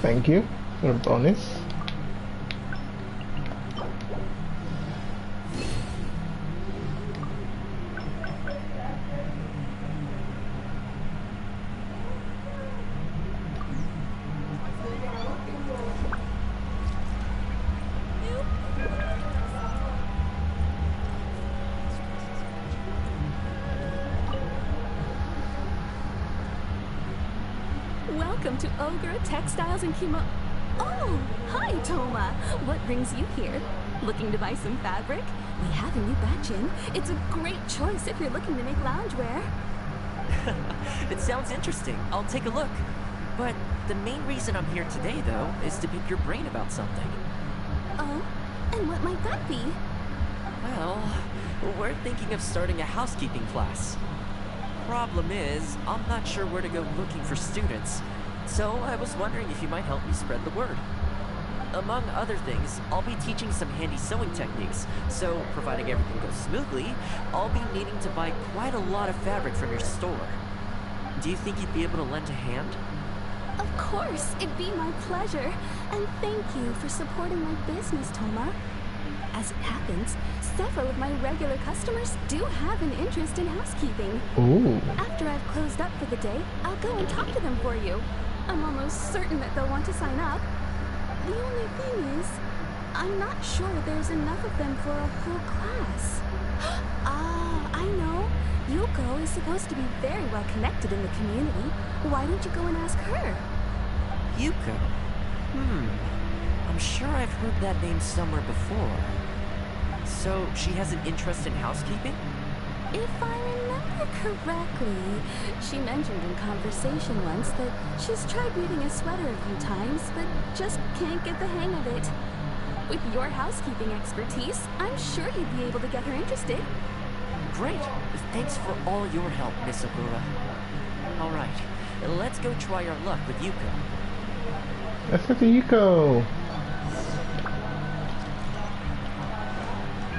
Thank you for a bonus. Welcome to Ogre Textiles and Kimo. Oh, hi, Thoma. What brings you here? Looking to buy some fabric? We have a new batch in. It's a great choice if you're looking to make loungewear. It sounds interesting. I'll take a look. But the main reason I'm here today, though, is to pick your brain about something. Oh, and what might that be? Well, we're thinking of starting a housekeeping class. Problem is, I'm not sure where to go looking for students, so I was wondering if you might help me spread the word. Among other things, I'll be teaching some handy sewing techniques, so providing everything goes smoothly, I'll be needing to buy quite a lot of fabric from your store. Do you think you'd be able to lend a hand? Of course, it'd be my pleasure. And thank you for supporting my business, Thoma. As it happens, several of my regular customers do have an interest in housekeeping. Ooh. After I've closed up for the day, I'll go and talk to them for you. I'm almost certain that they'll want to sign up. The only thing is, I'm not sure there's enough of them for a whole class. Ah, I know. Yuko is supposed to be very well connected in the community. Why don't you go and ask her? Yuko? I'm sure I've heard that name somewhere before. So, she has an interest in housekeeping? If I remember correctly, she mentioned in conversation once that she's tried knitting a sweater a few times, but just can't get the hang of it. With your housekeeping expertise, I'm sure you'd be able to get her interested. Great! Thanks for all your help, Miss Okura. Alright, let's go try our luck with Yuko. Let's go to Yuko!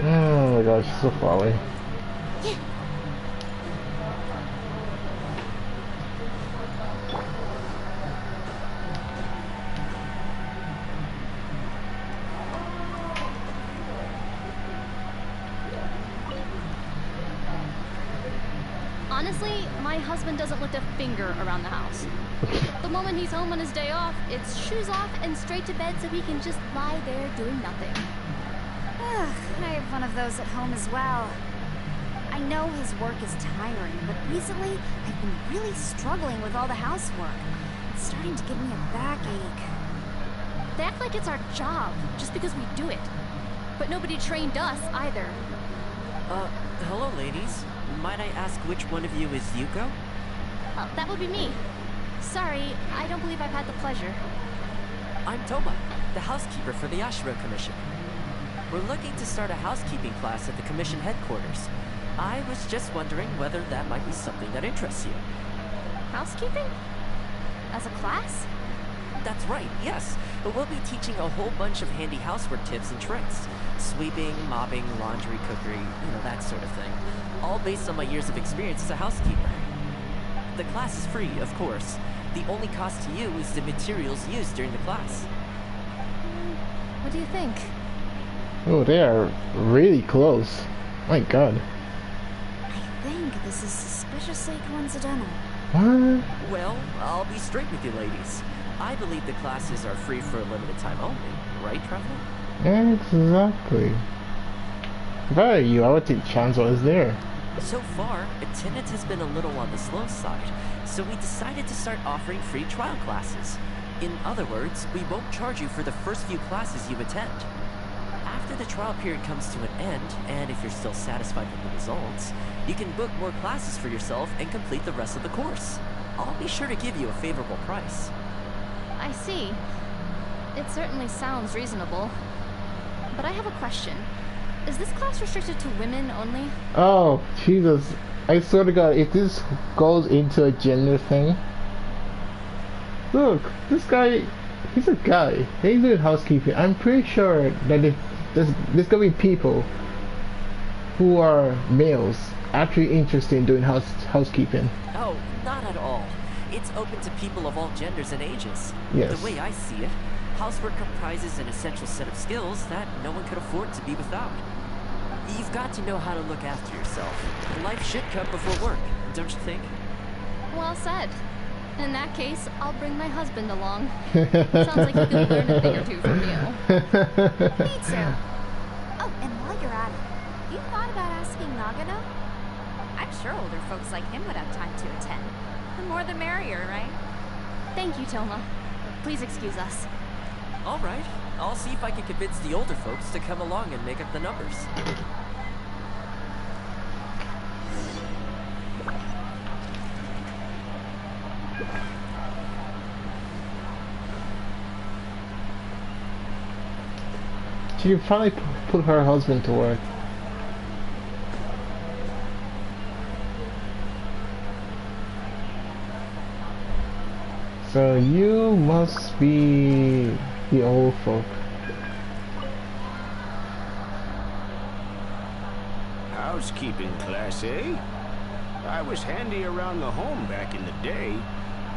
Oh my gosh, she's so far away. Honestly, my husband doesn't lift a finger around the house. The moment he's home on his day off, it's shoes off and straight to bed so he can just lie there doing nothing. I have one of those at home as well. I know his work is tiring, but recently I've been really struggling with all the housework. It's starting to give me a backache. They act like it's our job, just because we do it. But nobody trained us, either. Hello ladies. Might I ask which one of you is Yuko? That would be me. Sorry, I don't believe I've had the pleasure. I'm Thoma, the housekeeper for the Ashura Commission. We're looking to start a housekeeping class at the Commission headquarters. I was just wondering whether that might be something that interests you. Housekeeping? As a class? That's right, yes. We'll be teaching a whole bunch of handy housework tips and tricks. Sweeping, mopping, laundry, cookery, that sort of thing. All based on my years of experience as a housekeeper. The class is free, of course. The only cost to you is the materials used during the class. What do you think? Oh, they are really close. My God. I think this is suspiciously coincidental. What? Well, I'll be straight with you ladies. I believe the classes are free for a limited time only, right, Traveler? Exactly. If I were you, I would take chance while it's there. So far, attendance has been a little on the slow side, so we decided to start offering free trial classes. In other words, we won't charge you for the first few classes you attend. After the trial period comes to an end, and if you're still satisfied with the results, you can book more classes for yourself and complete the rest of the course. I'll be sure to give you a favorable price. I see. It certainly sounds reasonable. But I have a question. Is this class restricted to women only? Oh, Jesus. I swear to God, if this goes into a gender thing... Look, this guy, he's a guy. He's doing housekeeping. I'm pretty sure that if there's gonna be people who are males actually interested in doing housekeeping. Oh, not at all. It's open to people of all genders and ages. Yes. The way I see it, housework comprises an essential set of skills that no one could afford to be without. You've got to know how to look after yourself. Life should come before work, don't you think? Well said. In that case, I'll bring my husband along. Sounds like he could learn a thing or two from you. Me too. Oh, and while you're at it, you thought about asking Nagano? I'm sure older folks like him would have time to attend. The more the merrier, right? Thank you, Thoma. Please excuse us. All right. I'll see if I can convince the older folks to come along and make up the numbers. She can finally put her husband to work. So you must be the old folk. Housekeeping class, eh? I was handy around the home back in the day.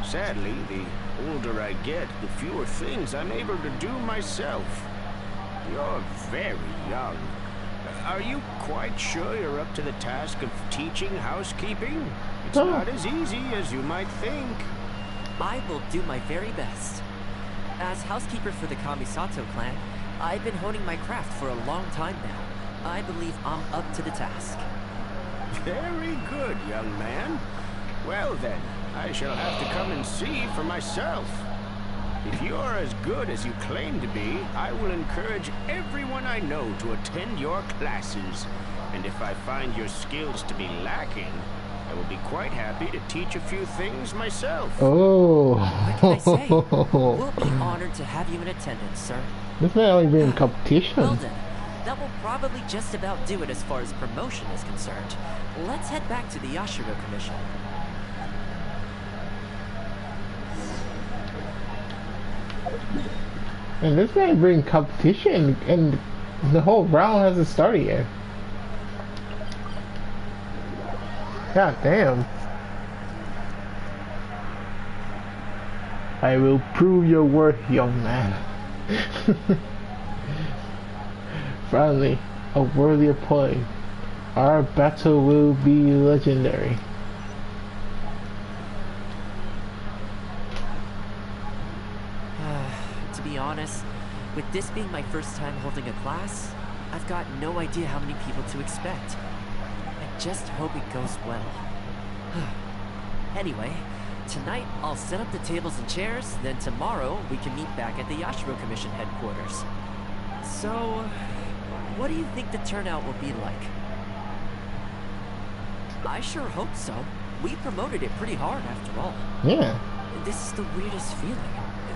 Sadly, the older I get, the fewer things I'm able to do myself. You're very young. Are you quite sure you're up to the task of teaching housekeeping? It's not as easy as you might think. I will do my very best. As housekeeper for the Kamisato clan, I've been honing my craft for a long time now. I believe I'm up to the task. Very good, young man. Well then, I shall have to come and see for myself. If you're as good as you claim to be, I will encourage everyone I know to attend your classes. And if I find your skills to be lacking, I will be quite happy to teach a few things myself. Oh. What can I say? We'll be honored to have you in attendance, sir. This may only be in competition. Well then, that will probably just about do it as far as promotion is concerned. Let's head back to the Yashiro Commission. And this may bring competition, and the whole round hasn't started yet. God damn. I will prove your worth, young man. Finally, a worthy opponent. Our battle will be legendary. To be honest, with this being my first time holding a class, I've got no idea how many people to expect. I just hope it goes well. Anyway, tonight I'll set up the tables and chairs, then tomorrow we can meet back at the Yashiro Commission headquarters. So, what do you think the turnout will be like? I sure hope so. We promoted it pretty hard after all. Yeah. This is the weirdest feeling.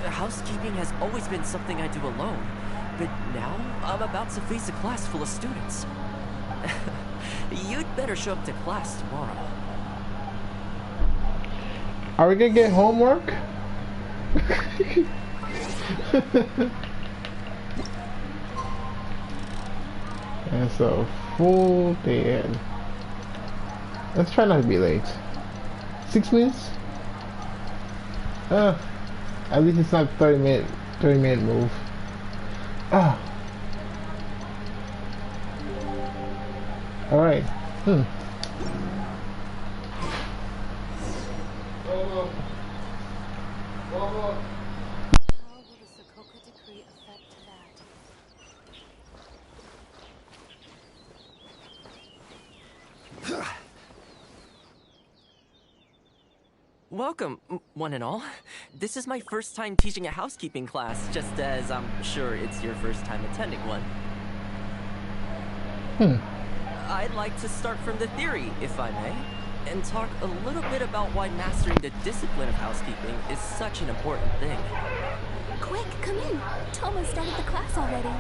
Housekeeping has always been something I do alone, but now I'm about to face a class full of students. You'd better show up to class tomorrow. Are we gonna get homework? And so, full day in. Let's try not to be late. 6 minutes? At least it's not 30 minute move. Ah. Hmm. How will the Sokoka decree affect that? Welcome, one and all. This is my first time teaching a housekeeping class, just as I'm sure it's your first time attending one. I'd like to start from the theory, if I may, and talk a little bit about why mastering the discipline of housekeeping is such an important thing. Quick, come in. Thoma started the class already.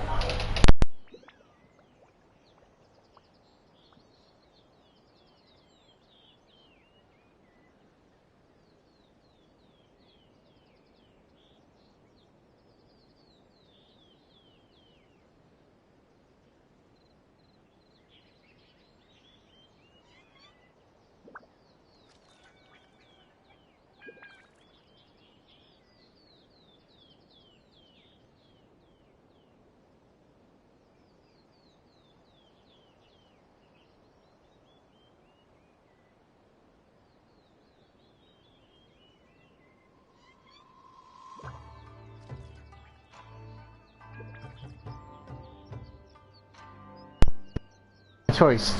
Choice.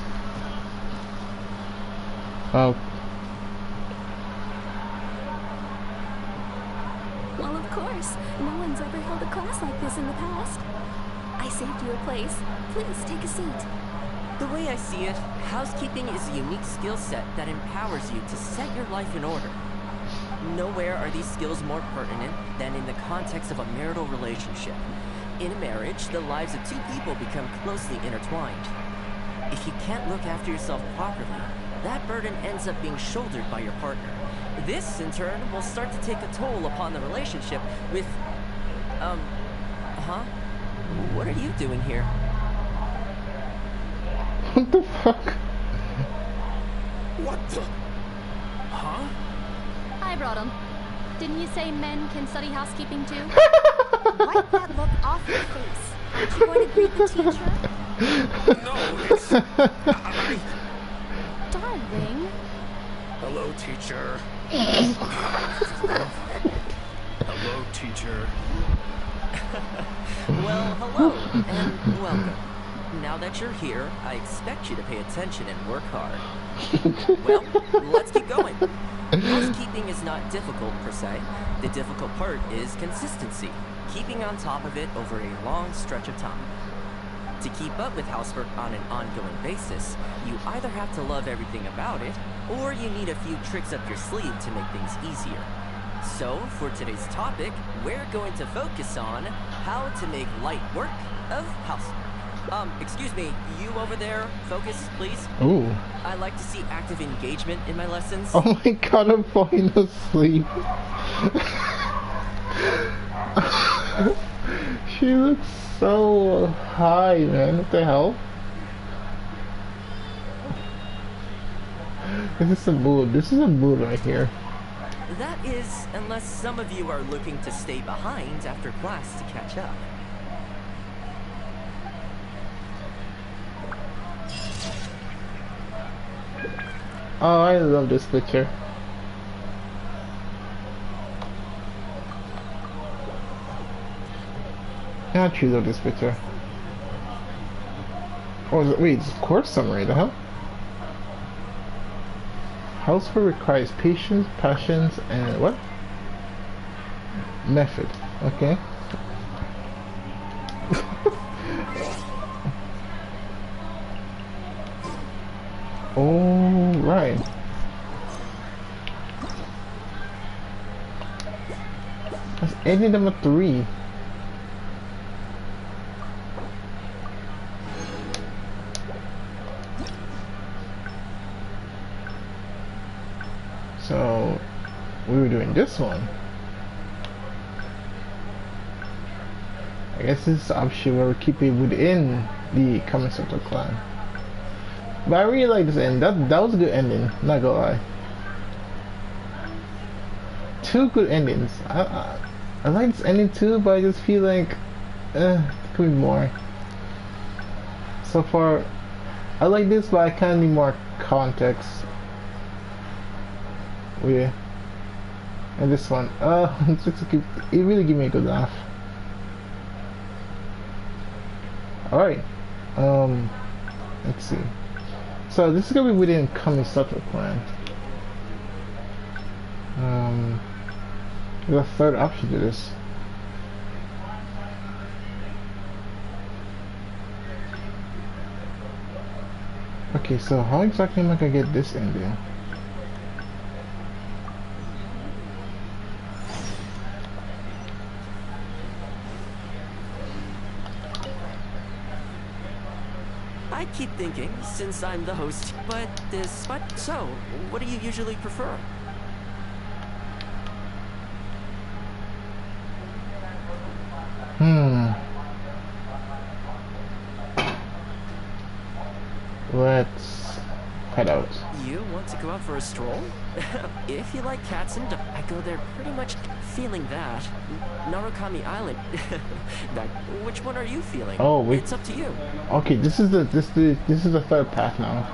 Oh. Well, of course. No one's ever held a class like this in the past. I saved you a place. Please take a seat. The way I see it, housekeeping is a unique skill set that empowers you to set your life in order. Nowhere are these skills more pertinent than in the context of a marital relationship. In a marriage, the lives of two people become closely intertwined. If you can't look after yourself properly, that burden ends up being shouldered by your partner. This, in turn, will start to take a toll upon the relationship with... What are you doing here? What the fuck? What the? Huh? I brought him. Didn't you say men can study housekeeping too? Wipe that look off your face. Aren't you going to greet the teacher? No, it's... Darling. Hello, teacher. Hello, teacher. Well, hello, and welcome. Now that you're here, I expect you to pay attention and work hard. Well, let's keep going. Housekeeping is not difficult per se. The difficult part is consistency, keeping on top of it over a long stretch of time. To keep up with housework on an ongoing basis, you either have to love everything about it, or you need a few tricks up your sleeve to make things easier. So, for today's topic, we're going to focus on how to make light work of housework. Excuse me, you over there, focus, please. Ooh. I like to see active engagement in my lessons. Oh my god, I'm falling asleep. She looks so high, man. What the hell? This is a mood. This is a mood right here. That is, unless some of you are looking to stay behind after class to catch up. Oh, I love this picture. I actually love this picture. Oh, wait, it's course summary, the hell? Housework requires patience, passions, and what? Method. Okay. All right. That's ending number 3. So we were doing this one. I guess this is the option where we keep it within the Common Center clan. But I really like this end. That was a good ending, not gonna lie. 2 good endings. I like this ending too, but I just feel like there could be more. So far, I like this, but I kind of need more context. Oh yeah. And this one, it really gave me a good laugh. Alright, let's see. So this is gonna be within coming subject plan. There's a third option to this. Okay, so how exactly am I gonna get this ending? I keep thinking, since I'm the host, so, what do you usually prefer? Let's head out. You want to go out for a stroll? If you like cats and dogs, I go there pretty much feeling that. Narukami Island. Which one are you feeling? Oh, wait. It's up to you. Okay, this is the third path now.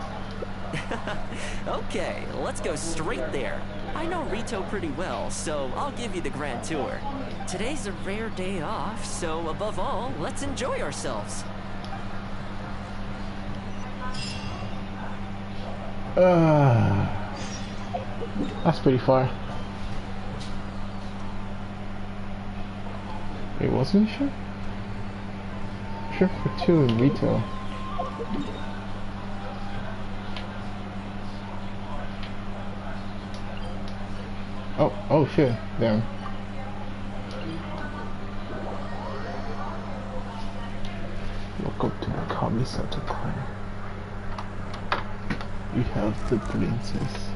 Okay, let's go straight there. I know Rito pretty well, so I'll give you the grand tour. Today's a rare day off, so above all, let's enjoy ourselves. That's pretty far. Wait, wasn't sure? Sure for 2 in retail. Oh shit, damn. Walk up to the Kami Center Plan. We have the princess,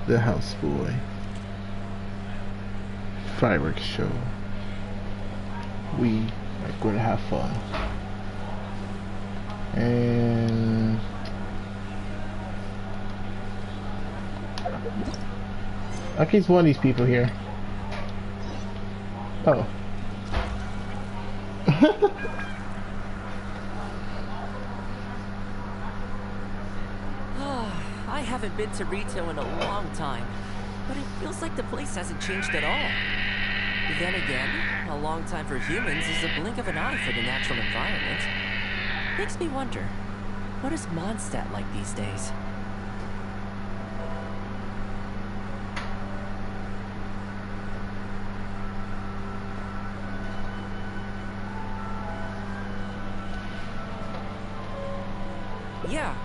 the houseboy, fireworks show. We are going to have fun. And okay, it's one of these people here. Oh. I haven't been to Rito in a long time, but it feels like the place hasn't changed at all. Then again, a long time for humans is a blink of an eye for the natural environment. Makes me wonder, what is Mondstadt like these days? Yeah,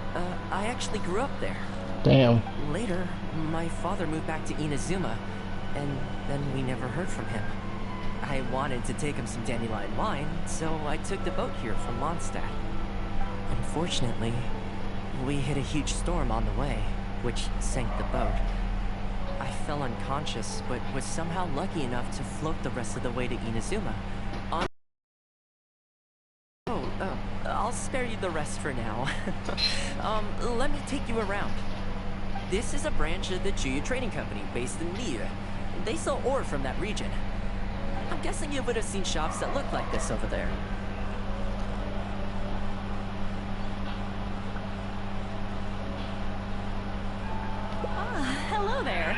I actually grew up there. Damn. Later, my father moved back to Inazuma, and then we never heard from him. I wanted to take him some dandelion wine, so I took the boat here from Mondstadt. Unfortunately, we hit a huge storm on the way, which sank the boat. I fell unconscious, but was somehow lucky enough to float the rest of the way to Inazuma. I'll spare you the rest for now. Let me take you around. This is a branch of the Chuyu Trading Company based in Liyue. They sell ore from that region. I'm guessing you would have seen shops that look like this over there. Hello there.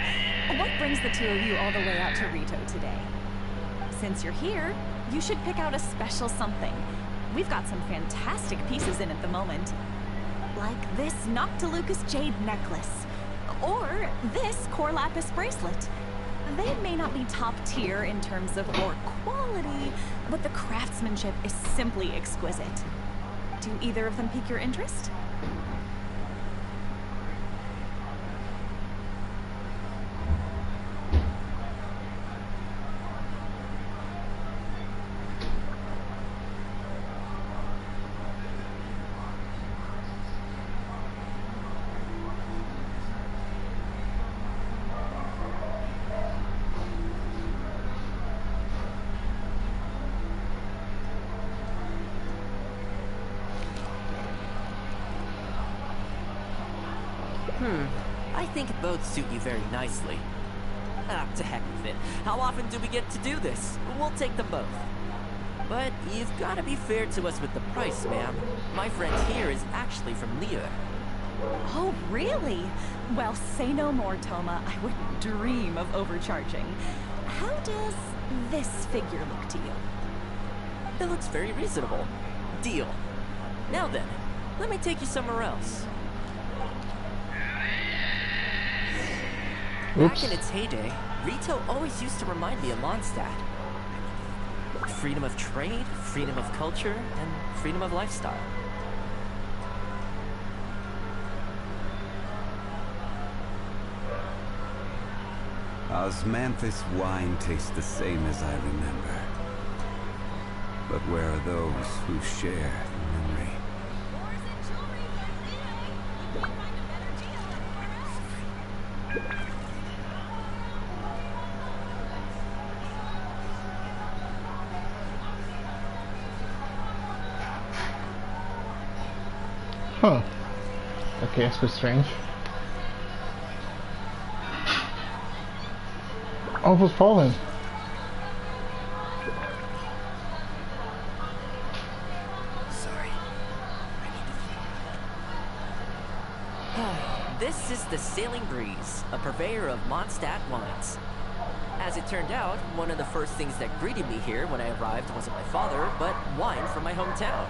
What brings the two of you all the way out to Rito today? Since you're here, you should pick out a special something. We've got some fantastic pieces in at the moment. Like this Noctilucus jade necklace. Or this Core Lapis bracelet. They may not be top tier in terms of ore quality, but the craftsmanship is simply exquisite. Do either of them pique your interest? I think both suit you very nicely. To heck with it. How often do we get to do this? We'll take them both. But you've got to be fair to us with the price, ma'am. My friend here is actually from Liyue. Oh, really? Well, say no more, Thoma. I wouldn't dream of overcharging. How does this figure look to you? It looks very reasonable. Deal. Now then, let me take you somewhere else. Oops. Back in its heyday, Rito always used to remind me of Mondstadt. Freedom of trade, freedom of culture, and freedom of lifestyle. Osmanthus wine tastes the same as I remember. But where are those who share the memory? Huh. Okay, that's a bit strange. Almost fallen. Sorry. This is the Sailing Breeze, a purveyor of Mondstadt wines. As it turned out, one of the first things that greeted me here when I arrived wasn't my father, but wine from my hometown.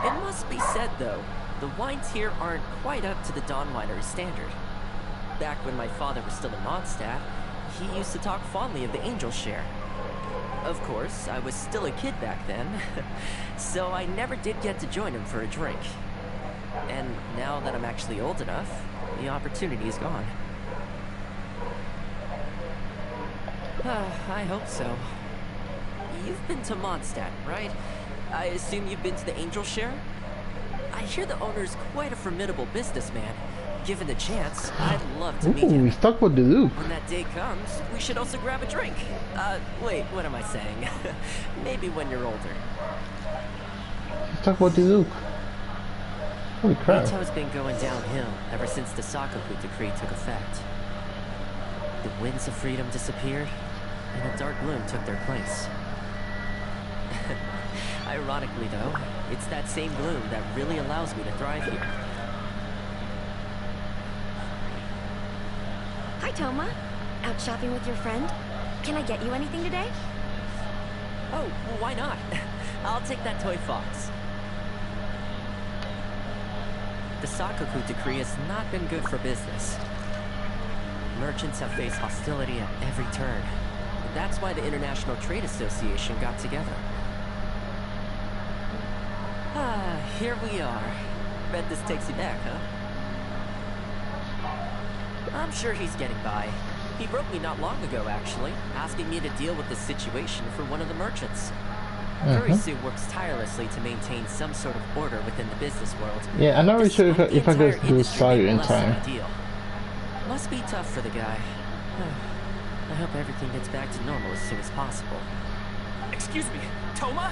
It must be said, though, the wines here aren't quite up to the Dawn Winery standard. Back when my father was still in Mondstadt, he used to talk fondly of the Angel Share. Of course, I was still a kid back then, so I never did get to join him for a drink. And now that I'm actually old enough, the opportunity is gone. I hope so. You've been to Mondstadt, right? I assume you've been to the Angel Share? I hear the owner's quite a formidable businessman. Given the chance, I'd love to meet him. Ooh, we stuck with the loop. When that day comes, we should also grab a drink. Wait, what am I saying? Maybe when you're older. Stuck with the loop. Holy crap. Rito's been going downhill ever since the Sakoku decree took effect. The winds of freedom disappeared, and a dark gloom took their place. Ironically, though, it's that same gloom that really allows me to thrive here. Hi, Thoma. Out shopping with your friend? Can I get you anything today? Oh, well, why not? I'll take that toy fox. The Sakoku decree has not been good for business. Merchants have faced hostility at every turn. That's why the International Trade Association got together. Here we are. Bet this takes you back, huh? I'm sure he's getting by. He wrote me not long ago, actually, asking me to deal with the situation for one of the merchants. Kurisu works tirelessly to maintain some sort of order within the business world. Yeah, I'm not really sure if I could do Sayu in time. Must be tough for the guy. I hope everything gets back to normal as soon as possible. Excuse me, Thoma?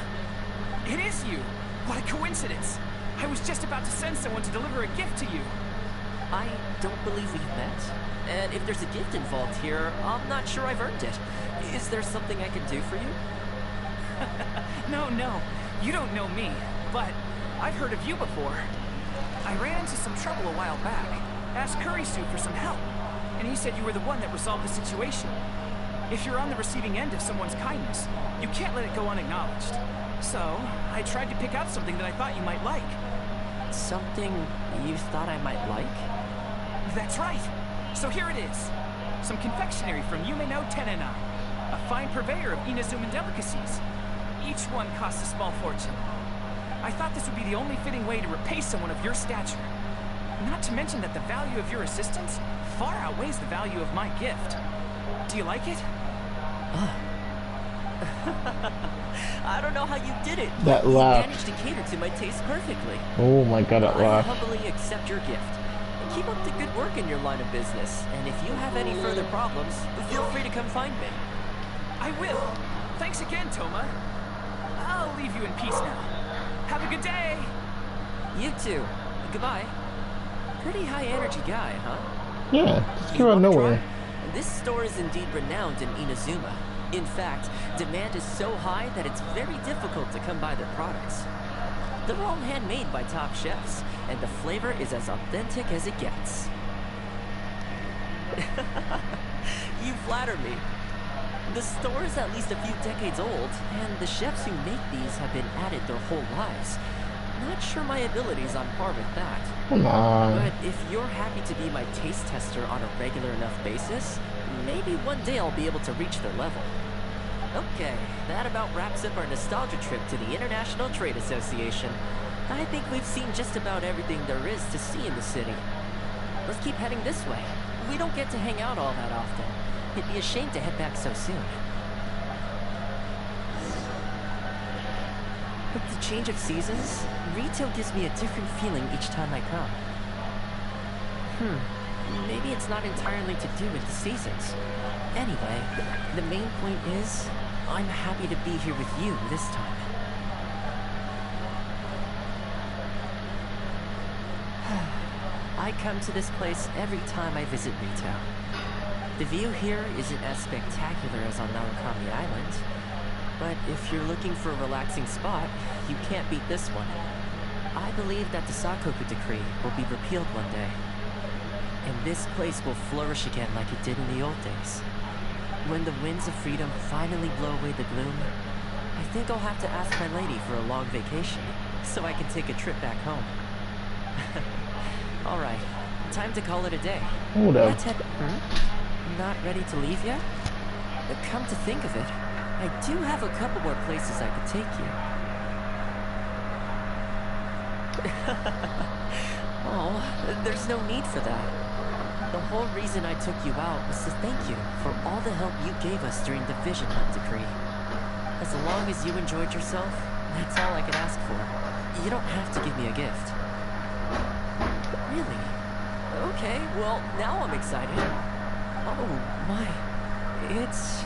It is you! What a coincidence! I was just about to send someone to deliver a gift to you. I don't believe we've met. And if there's a gift involved here, I'm not sure I've earned it. Is there something I can do for you? No, you don't know me, but I've heard of you before. I ran into some trouble a while back, asked Kurisu for some help, and he said you were the one that resolved the situation. If you're on the receiving end of someone's kindness, you can't let it go unacknowledged. So, I tried to pick out something that I thought you might like. Something you thought I might like? That's right. So here it is. Some confectionery from Yumeno Tenenai, a fine purveyor of Inazuman delicacies. Each one costs a small fortune. I thought this would be the only fitting way to repay someone of your stature. Not to mention that the value of your assistance far outweighs the value of my gift. Do you like it? I don't know how you did it. That laugh. You managed to cater to my taste perfectly. Oh my god, that I laugh. humbly accept your gift. Keep up the good work in your line of business, and if you have any further problems, feel free to come find me. I will. Thanks again, Thoma. I'll leave you in peace now. Have a good day. You too. Goodbye. Pretty high energy guy, huh? Yeah, just came out of nowhere. This store is indeed renowned in Inazuma. In fact, demand is so high that it's very difficult to come by their products. They're all handmade by top chefs, and the flavor is as authentic as it gets. You flatter me. The store is at least a few decades old, and the chefs who make these have been at it their whole lives. Not sure my ability's on par with that. Come on. But if you're happy to be my taste tester on a regular enough basis, maybe one day I'll be able to reach their level. Okay, that about wraps up our nostalgia trip to the International Trade Association. I think we've seen just about everything there is to see in the city. Let's keep heading this way. We don't get to hang out all that often. It'd be a shame to head back so soon. With the change of seasons, retail gives me a different feeling each time I come. Maybe it's not entirely to do with the seasons. Anyway, the main point is, I'm happy to be here with you this time. I come to this place every time I visit retail. The view here isn't as spectacular as on Narukami Island, but if you're looking for a relaxing spot, you can't beat this one. I believe that the Sakoku decree will be repealed one day, and this place will flourish again like it did in the old days. When the winds of freedom finally blow away the gloom, I think I'll have to ask my lady for a long vacation, so I can take a trip back home. Alright, time to call it a day. Hold up. Let's head... Not ready to leave yet? Come to think of it, I do have a couple more places I could take you. Oh, there's no need for that. The whole reason I took you out was to thank you for all the help you gave us during the Vision Hunt decree. As long as you enjoyed yourself, that's all I could ask for. You don't have to give me a gift. Really? Okay, well, now I'm excited. Oh, my. It's...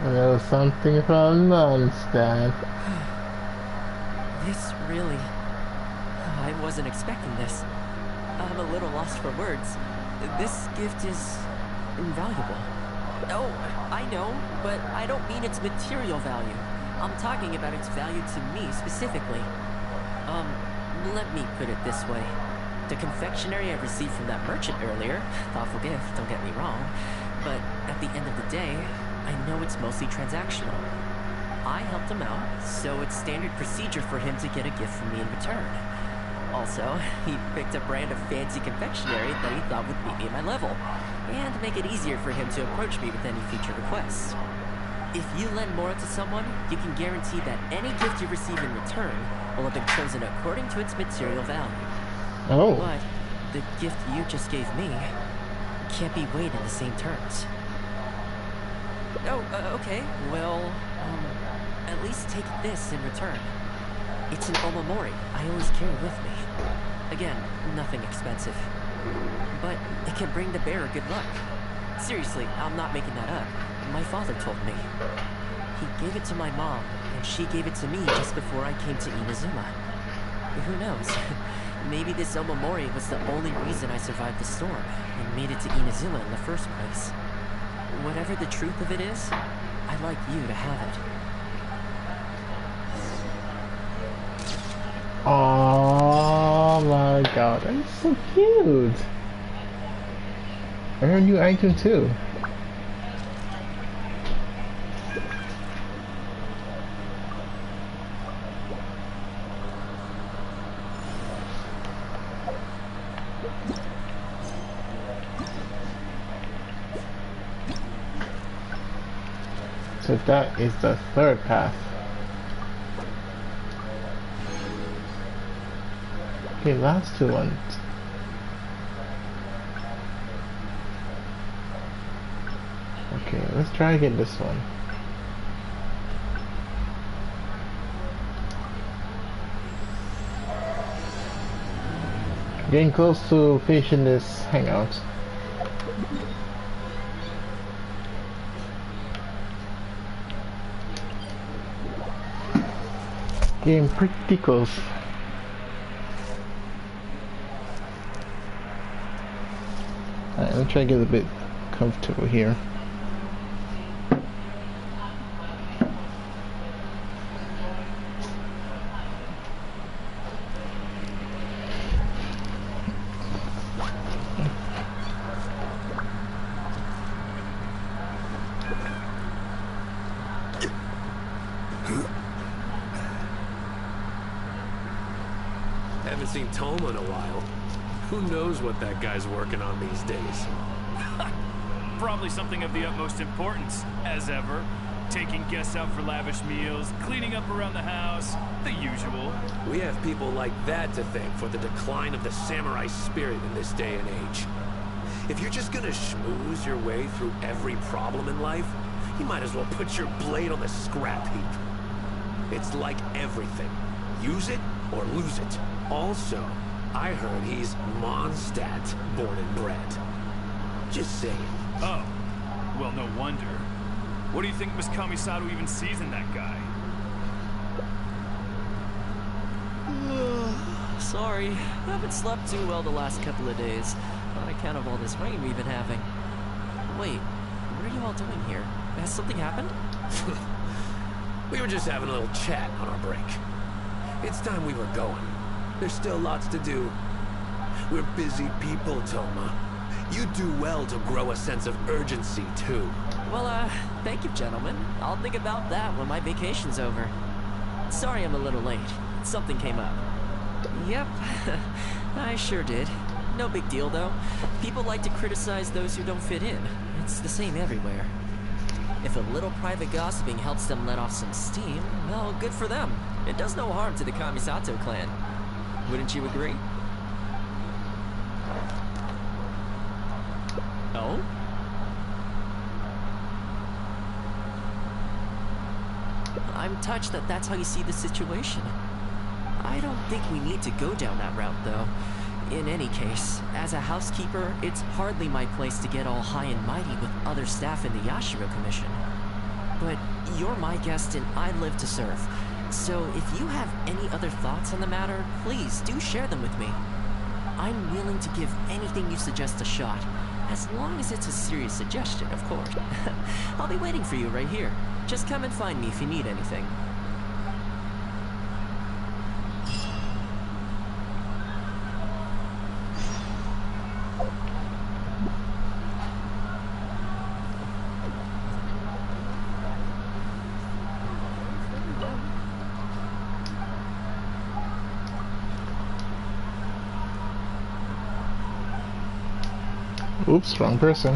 There's something from Mondstadt. This really... I wasn't expecting this. I'm a little lost for words. This gift is... invaluable. Oh, I know, but I don't mean its material value. I'm talking about its value to me specifically. Let me put it this way. The confectionery I received from that merchant earlier, thoughtful gift, don't get me wrong, but at the end of the day, I know it's mostly transactional. I helped him out, so it's standard procedure for him to get a gift from me in return. Also, he picked a brand of fancy confectionery that he thought would meet me at my level, and make it easier for him to approach me with any future requests. If you lend more to someone, you can guarantee that any gift you receive in return will have been chosen according to its material value. Oh. But the gift you just gave me can't be weighed in the same terms. Oh, okay. Well, at least take this in return. It's an omamori I always carry with me. Again, nothing expensive. But it can bring the bearer good luck. Seriously, I'm not making that up. My father told me. He gave it to my mom, and she gave it to me just before I came to Inazuma. Who knows? Maybe this omamori was the only reason I survived the storm and made it to Inazuma in the first place. Whatever the truth of it is, I'd like you to have it. Oh my god, that's so cute! I heard new item too. So that is the third path. Okay, last two ones. Okay, let's try again this one. Getting close to finishing this hangout. Getting pretty close. Alright, let's try to get a bit comfortable here. Haven't seen Thoma in a while. Who knows what that guy's working on these days? Probably something of the utmost importance, as ever. Taking guests out for lavish meals, cleaning up around the house, the usual. We have people like that to thank for the decline of the samurai spirit in this day and age. If you're just gonna schmooze your way through every problem in life, you might as well put your blade on the scrap heap. It's like everything. Use it or lose it. Also, I heard he's Mondstadt born and bred. Just saying. Oh, well, no wonder. What do you think Miss Kamisato even sees in that guy? Sorry, I haven't slept too well the last couple of days, on account of all this rain we've been having. Wait, what are you all doing here? Has something happened? We were just having a little chat on our break. It's time we were going. There's still lots to do. We're busy people, Thoma. You do well to grow a sense of urgency, too. Well, thank you, gentlemen. I'll think about that when my vacation's over. Sorry I'm a little late. Something came up. Yep, I sure did. No big deal, though. People like to criticize those who don't fit in. It's the same everywhere. If a little private gossiping helps them let off some steam, well, good for them. It does no harm to the Kamisato clan. Wouldn't you agree? Oh? I'm touched that that's how you see the situation. I don't think we need to go down that route, though. In any case, as a housekeeper, it's hardly my place to get all high and mighty with other staff in the Yashiro Commission. But you're my guest and I live to serve. So if you have any other thoughts on the matter, please do share them with me. I'm willing to give anything you suggest a shot, as long as it's a serious suggestion, of course. I'll be waiting for you right here. Just come and find me if you need anything. Oops, wrong person.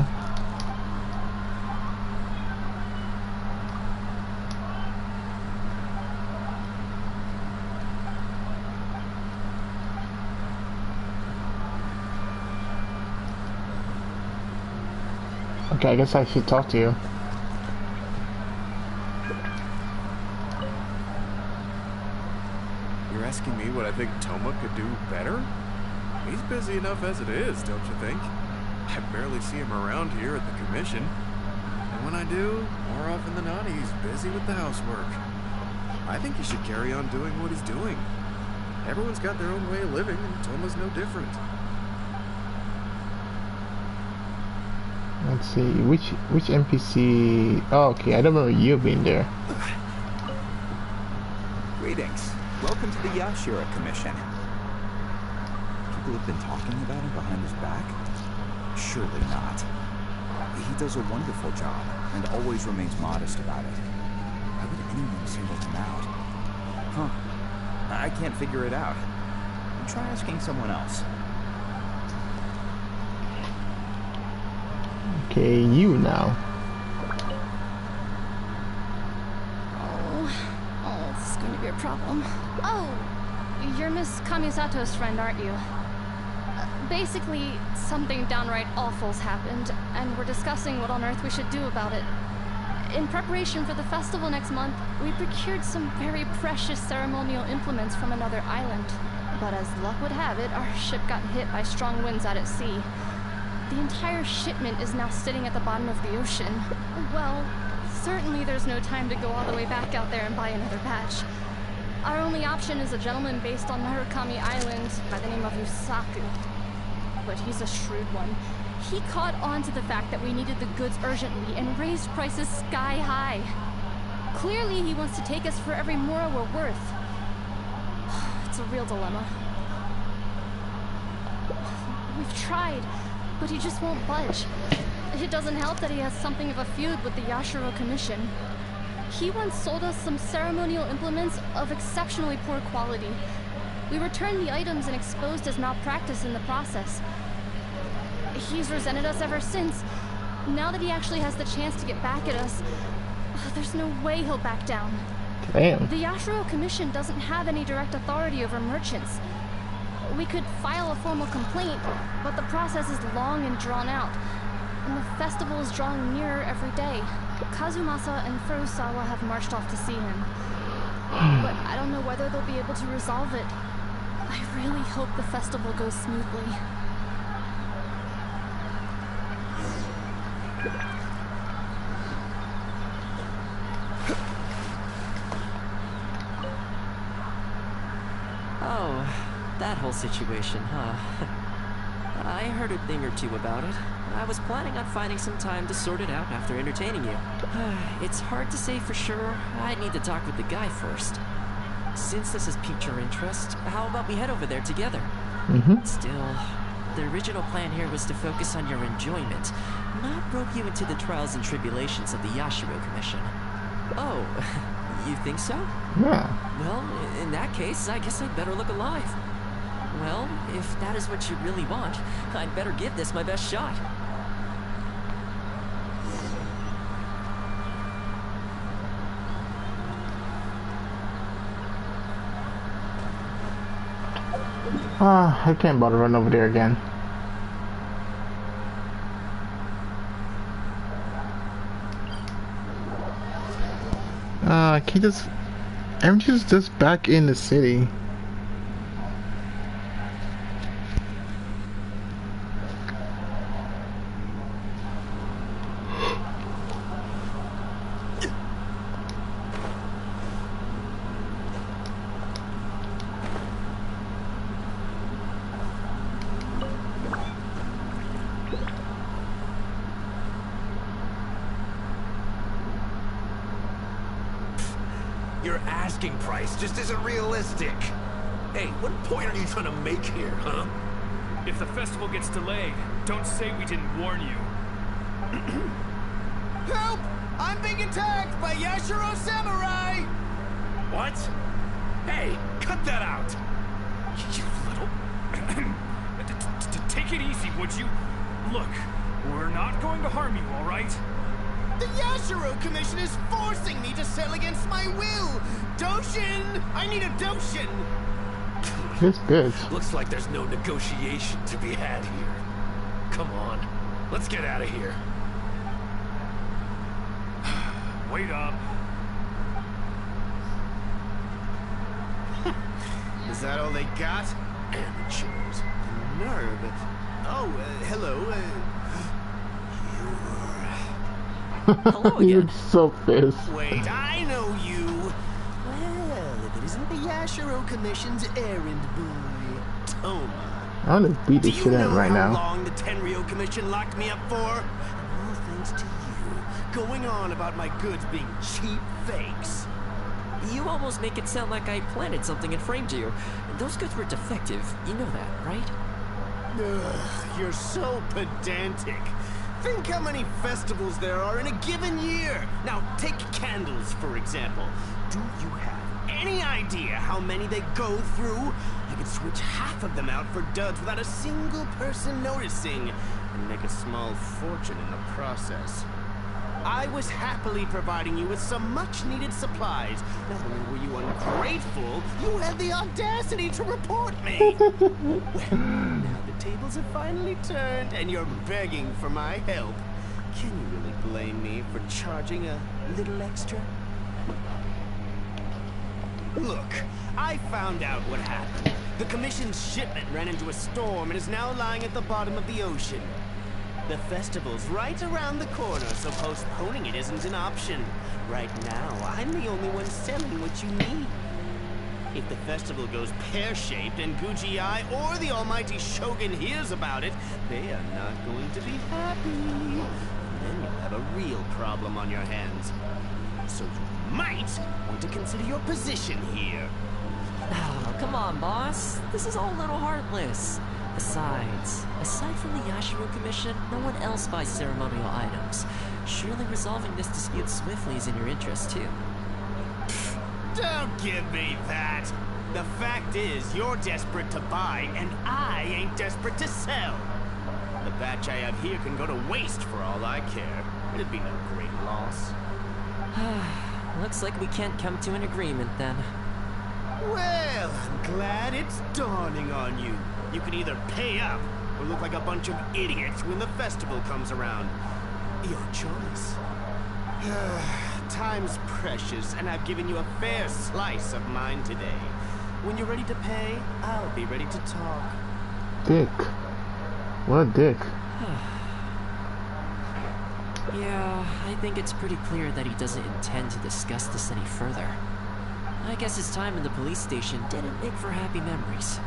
Okay, I guess I should talk to you. You're asking me what I think Thoma could do better? He's busy enough as it is, don't you think? I barely see him around here at the commission. And when I do, more often than not, he's busy with the housework. I think he should carry on doing what he's doing. Everyone's got their own way of living, and Thoma's no different. Let's see, which NPC... Oh, okay, I don't remember you being there. Greetings. Welcome to the Yashiro Commission. People have been talking about him behind his back? Surely not. He does a wonderful job, and always remains modest about it. Why would anyone single him out? Huh. I can't figure it out. Try asking someone else. Okay, you now. Oh, this is going to be a problem. Oh, you're Miss Kamisato's friend, aren't you? Basically, something downright awful's happened, and we're discussing what on earth we should do about it. In preparation for the festival next month, we procured some very precious ceremonial implements from another island. But as luck would have it, our ship got hit by strong winds out at sea. The entire shipment is now sitting at the bottom of the ocean. Well, certainly there's no time to go all the way back out there and buy another batch. Our only option is a gentleman based on Narukami Island by the name of Yusaku. But he's a shrewd one. He caught on to the fact that we needed the goods urgently and raised prices sky high. Clearly he wants to take us for every mora we're worth. It's a real dilemma. We've tried, but he just won't budge. It doesn't help that he has something of a feud with the Yashiro Commission. He once sold us some ceremonial implements of exceptionally poor quality. We returned the items and exposed his malpractice in the process. He's resented us ever since. Now that he actually has the chance to get back at us, there's no way he'll back down. Damn. The Yashiro Commission doesn't have any direct authority over merchants. We could file a formal complaint, but the process is long and drawn out. And the festival is drawing nearer every day. Kazumasa and Furusawa have marched off to see him. But I don't know whether they'll be able to resolve it. I really hope the festival goes smoothly. Oh, that whole situation, huh? I heard a thing or two about it. I was planning on finding some time to sort it out after entertaining you. It's hard to say for sure. I need to talk with the guy first. Since this has piqued your interest, how about we head over there together? Still, the original plan here was to focus on your enjoyment, not rope you into the trials and tribulations of the Yashiro Commission. Oh, you think so? Yeah. Well, in that case, I guess I'd better look alive. Well, if that is what you really want, I'd better give this my best shot. I can't bother run over there again. Can you just... Everything's just back in the city. Your asking price just isn't realistic. Hey, what point are you trying to make here, huh? If the festival gets delayed, don't say we didn't warn you. Help! I'm being attacked by Yashiro Samurai! What? Hey, cut that out! You little... Take it easy, would you? Look, we're not going to harm you, all right? The Yashiro Commission is forcing me to sell against my will! Doshin! I need a Doshin! This bitch. Looks like there's no negotiation to be had here. Come on, let's get out of here. Wait up. Is that all they got? Amateurs. Nerve. Oh, hello. Hello You're again. so pissed. Wait, I know you. Well, if it isn't the Yashiro Commission's errand boy, Thoma. I'm gonna beat this shit out right how now. long the Tenryo Commission locked me up for? All thanks to you, going on about my goods being cheap fakes. You almost make it sound like I planted something and framed you. Those goods were defective. You know that, right? Ugh, you're so pedantic. Think how many festivals there are in a given year. Now, take candles, for example. Do you have any idea how many they go through? I could switch half of them out for duds without a single person noticing, and make a small fortune in the process. I was happily providing you with some much-needed supplies. Not only were you ungrateful, you had the audacity to report me. Well, now the tables have finally turned, and you're begging for my help. Can you really blame me for charging a little extra? Look, I found out what happened. The Commission's shipment ran into a storm and is now lying at the bottom of the ocean. The festival's right around the corner, so postponing it isn't an option. Right now, I'm the only one selling what you need. If the festival goes pear-shaped and Guji-ai or the almighty Shogun hears about it, they are not going to be happy. Then you'll have a real problem on your hands. So you might want to consider your position here. Oh, come on, boss. This is all a little heartless. Besides, aside from the Yashiro Commission, no one else buys ceremonial items. Surely resolving this dispute swiftly is in your interest, too. Don't give me that! The fact is, you're desperate to buy, and I ain't desperate to sell. The batch I have here can go to waste for all I care. It'd be no great loss. Looks like we can't come to an agreement then. Well, I'm glad it's dawning on you. You can either pay up or look like a bunch of idiots when the festival comes around. Your choice. Time's precious, and I've given you a fair slice of mine today. When you're ready to pay, I'll be ready to talk. Dick. What a dick. Yeah, I think it's pretty clear that he doesn't intend to discuss this any further. I guess his time in the police station didn't make for happy memories.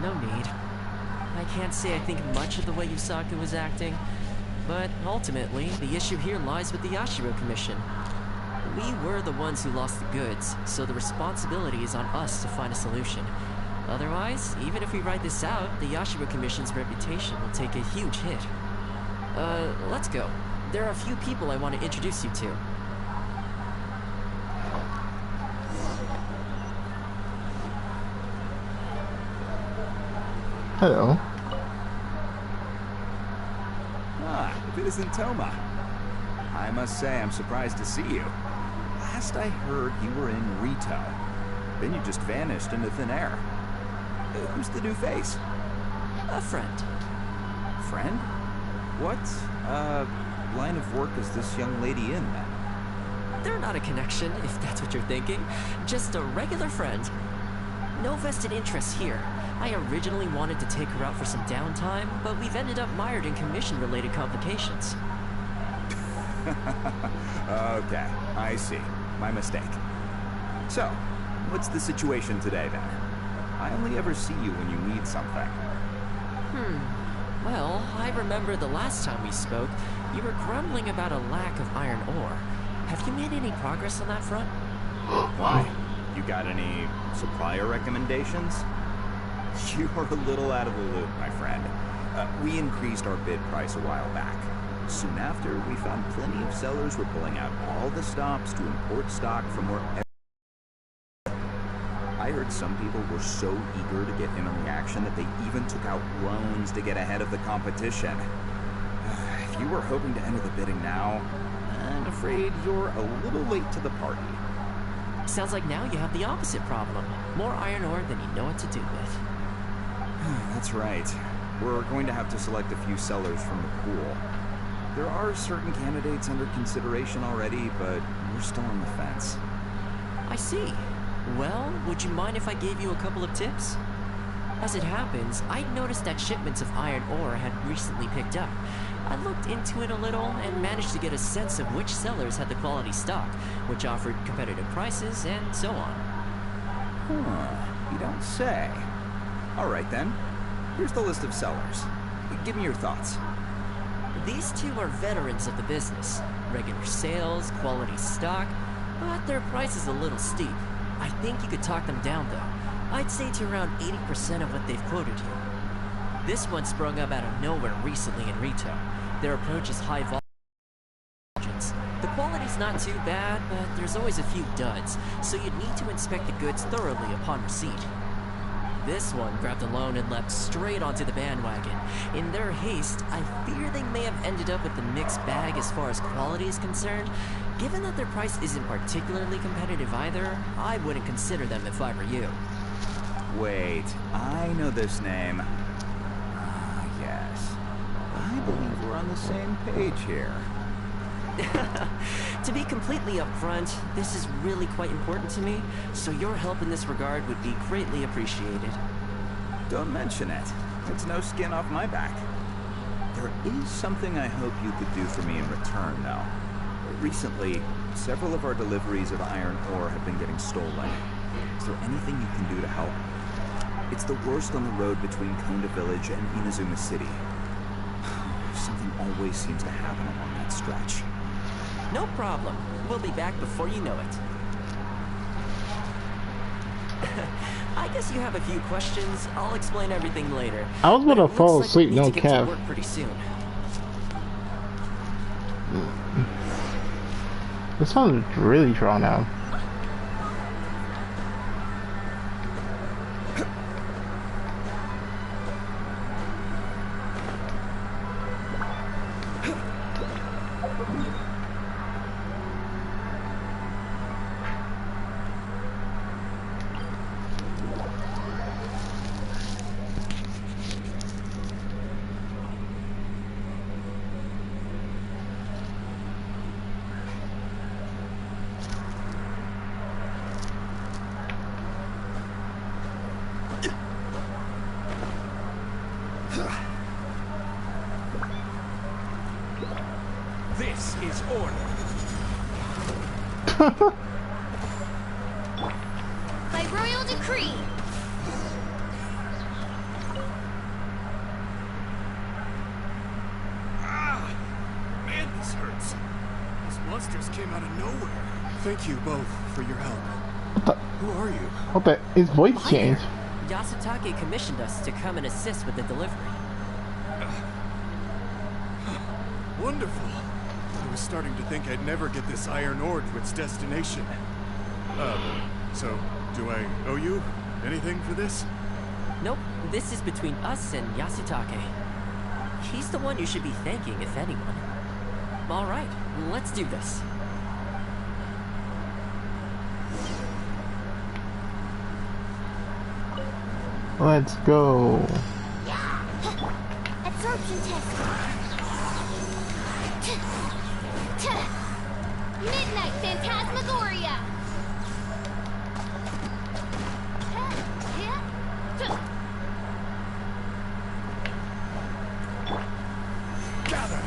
No need. I can't say I think much of the way Yusaka was acting, but ultimately, the issue here lies with the Yashiro Commission. We were the ones who lost the goods, so the responsibility is on us to find a solution. Otherwise, even if we write this out, the Yashiro Commission's reputation will take a huge hit. Let's go. There are a few people I want to introduce you to. Hello. Ah, if it isn't Thoma. I must say I'm surprised to see you. Last I heard, you were in Rito. Then you just vanished into thin air. Who's the new face? A friend. Friend? What, line of work is this young lady in, then? They're not a connection, if that's what you're thinking. Just a regular friend. No vested interests here. I originally wanted to take her out for some downtime, but we've ended up mired in commission-related complications. Okay, I see. My mistake. So, what's the situation today, then? I only ever see you when you need something. Well, I remember the last time we spoke, you were grumbling about a lack of iron ore. Have you made any progress on that front? Why? You got any supplier recommendations? You are a little out of the loop, my friend. We increased our bid price a while back. Soon after, we found plenty of sellers were pulling out all the stops to import stock from wherever. I heard some people were so eager to get in on the action that they even took out loans to get ahead of the competition. If you were hoping to enter the bidding now, I'm afraid you're a little late to the party. Sounds like now you have the opposite problem. More iron ore than you know what to do with. That's right. We're going to have to select a few sellers from the pool. There are certain candidates under consideration already, but we're still on the fence. I see. Well, would you mind if I gave you a couple of tips? As it happens, I'd noticed that shipments of iron ore had recently picked up. I looked into it a little and managed to get a sense of which sellers had the quality stock, which offered competitive prices, and so on. You don't say. All right, then. Here's the list of sellers. Give me your thoughts. These two are veterans of the business. Regular sales, quality stock, but their price is a little steep. I think you could talk them down, though. I'd say to around 80% of what they've quoted you. This one sprung up out of nowhere recently in Rito. Their approach is high volumes. The quality's not too bad, but there's always a few duds, so you'd need to inspect the goods thoroughly upon receipt. This one grabbed a loan and leapt straight onto the bandwagon. In their haste, I fear they may have ended up with a mixed bag as far as quality is concerned. Given that their price isn't particularly competitive either, I wouldn't consider them if I were you. Wait, I know this name. Yes. I believe we're on the same page here. To be completely upfront, this is really quite important to me, so your help in this regard would be greatly appreciated. Don't mention it. It's no skin off my back. There is something I hope you could do for me in return, though. Recently, several of our deliveries of iron ore have been getting stolen. Is there anything you can do to help? It's the worst on the road between Konda Village and Inazuma City. Something always seems to happen along that stretch. No problem. We'll be back before you know it. I guess you have a few questions. I'll explain everything later. I was about to fall asleep, no cap. Work pretty soon. This one's really drawn out. This is order. By royal decree. Man, this hurts. Those monsters came out of nowhere. Thank you both for your help. Who are you? What the? His voice changed. Yasutake commissioned us to come and assist with the delivery. Wonderful. I was starting to think I'd never get this iron ore to its destination. So, do I owe you anything for this? Nope, this is between us and Yasutake. He's the one you should be thanking, if anyone. Alright, let's do this. Let's go. Absorption test. Midnight Phantasmagoria. Gather.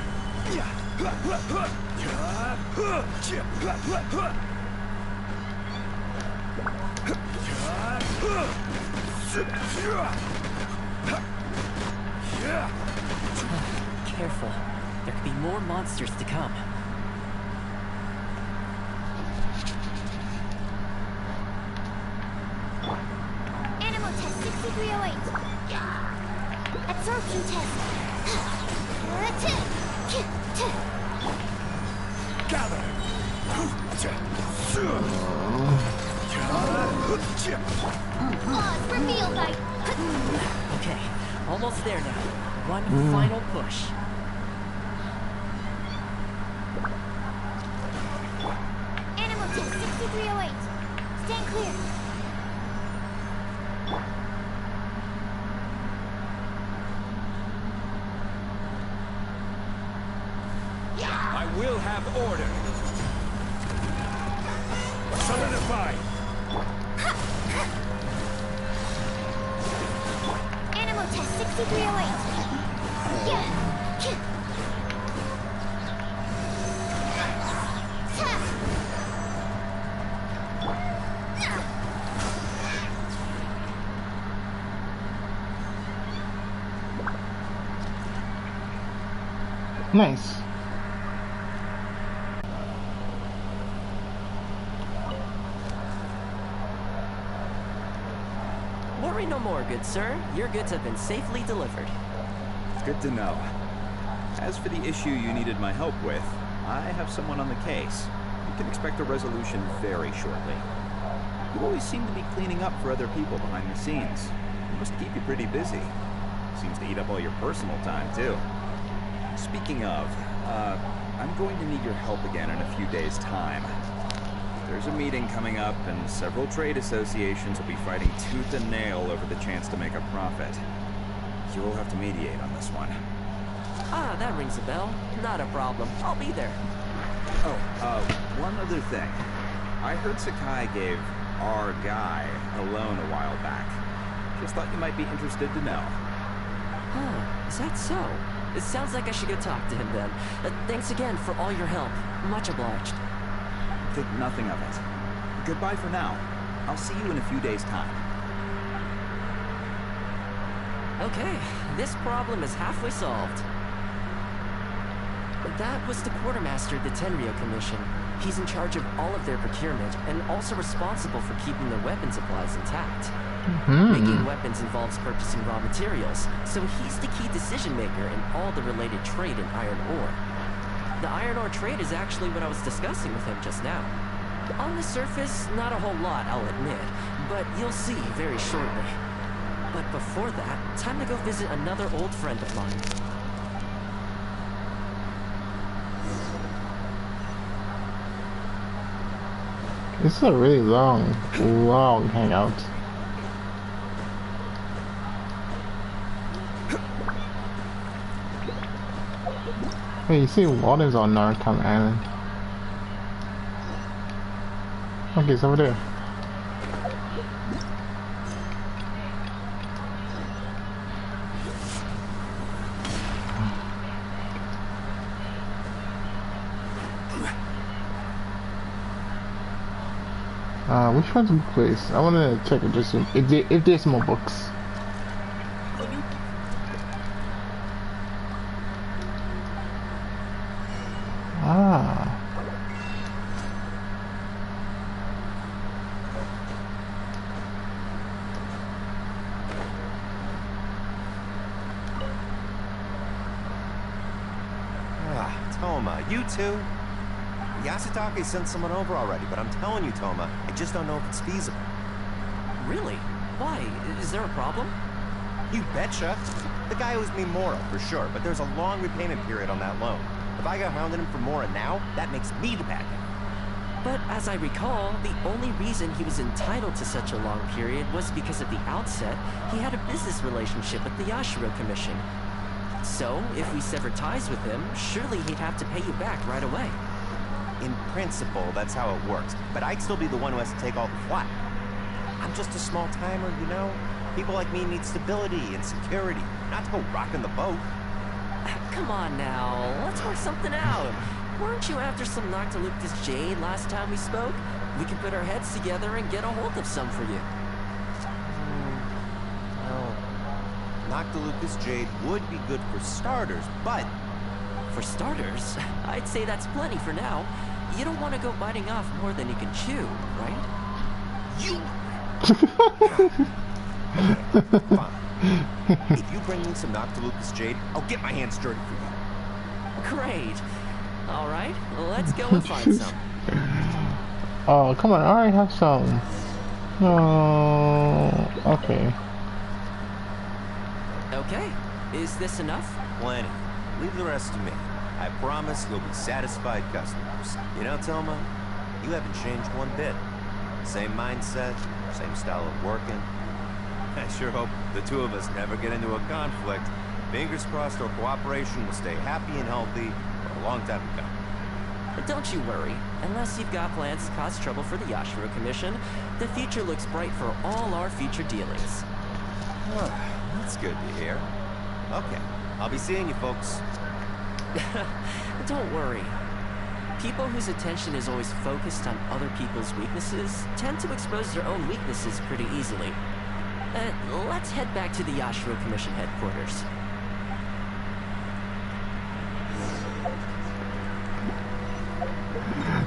Careful. There could be more monsters to come. Animal test 6308. Absorption test. Gather. Laws revealed by. Okay, almost there now. One final push. Animal test 6308. Stand clear. I will have order. Solidify. Animal test 6308. Yeah. Nice. Worry no more, good sir. Your goods have been safely delivered. It's good to know. As for the issue you needed my help with, I have someone on the case. You can expect a resolution very shortly. You always seem to be cleaning up for other people behind the scenes. It must keep you pretty busy. Seems to eat up all your personal time, too. Speaking of, I'm going to need your help again in a few days' time. There's a meeting coming up, and several trade associations will be fighting tooth and nail over the chance to make a profit. You'll have to mediate on this one. Ah, that rings a bell. Not a problem. I'll be there. Oh, one other thing. I heard Sakai gave our guy a loan a while back. Just thought you might be interested to know. Huh, is that so? It sounds like I should go talk to him then. Thanks again for all your help. Much obliged. Think nothing of it. Goodbye for now. I'll see you in a few days' time. Okay, this problem is halfway solved. That was the quartermaster of the Tenryo Commission. He's in charge of all of their procurement and also responsible for keeping their weapon supplies intact. Making weapons involves purchasing raw materials, so he's the key decision maker in all the related trade in iron ore. The iron ore trade is actually what I was discussing with him just now. On the surface, not a whole lot, I'll admit, but you'll see very shortly. But before that, time to go visit another old friend of mine. This is a really long hangout. Hey, you see waters on Narcom Island. Okay, it's over there. Which one's a book place? I want to check if there's more books. Thoma, you too? Yasutake sent someone over already, but I'm telling you, Thoma, I just don't know if it's feasible. Really? Why? Is there a problem? You betcha. The guy owes me Mora, for sure, but there's a long repayment period on that loan. If I go hounding him for Mora now, that makes me the bad guy. But as I recall, the only reason he was entitled to such a long period was because at the outset, he had a business relationship with the Yashiro Commission. So, if we sever ties with him, surely he'd have to pay you back right away. In principle, that's how it works, but I'd still be the one who has to take all the flack. I'm just a small timer, you know? People like me need stability and security, not to go rocking the boat. Come on now, let's work something out. Weren't you after some Noctilucous Jade last time we spoke? We can put our heads together and get a hold of some for you. Well, Noctilucous Jade would be good for starters, but... For starters, I'd say that's plenty for now. You don't want to go biting off more than you can chew, right? You... Fine. If you bring me some Noctilucous Jade, I'll get my hands dirty for you. Great. All right, let's go and find some. Oh, come on, I already have some. No. Okay. Okay, is this enough? Plenty. Leave the rest to me. I promise you'll be satisfied customers. You know, Thoma, you haven't changed one bit. Same mindset, same style of working. I sure hope the two of us never get into a conflict. Fingers crossed our cooperation will stay happy and healthy for a long time to come. Don't you worry. Unless you've got plans to cause trouble for the Yashiro Commission, the future looks bright for all our future dealings. That's good to hear. Okay, I'll be seeing you folks. Don't worry. People whose attention is always focused on other people's weaknesses tend to expose their own weaknesses pretty easily. Let's head back to the Yashiro Commission headquarters.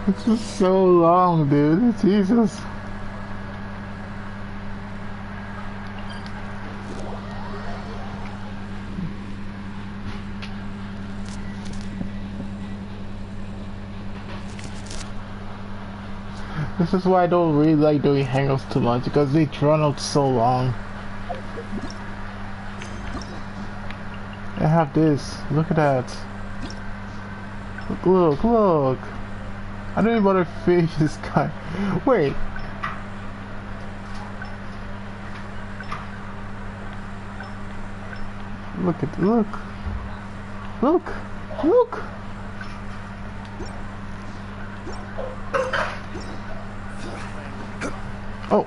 This is so long, dude. Jesus. This is why I don't really like doing hangouts too much, because they run out so long. I have this. Look at that. Look, look. I don't even want to fish this guy. Wait. Look at, look. Look. Look. Oh.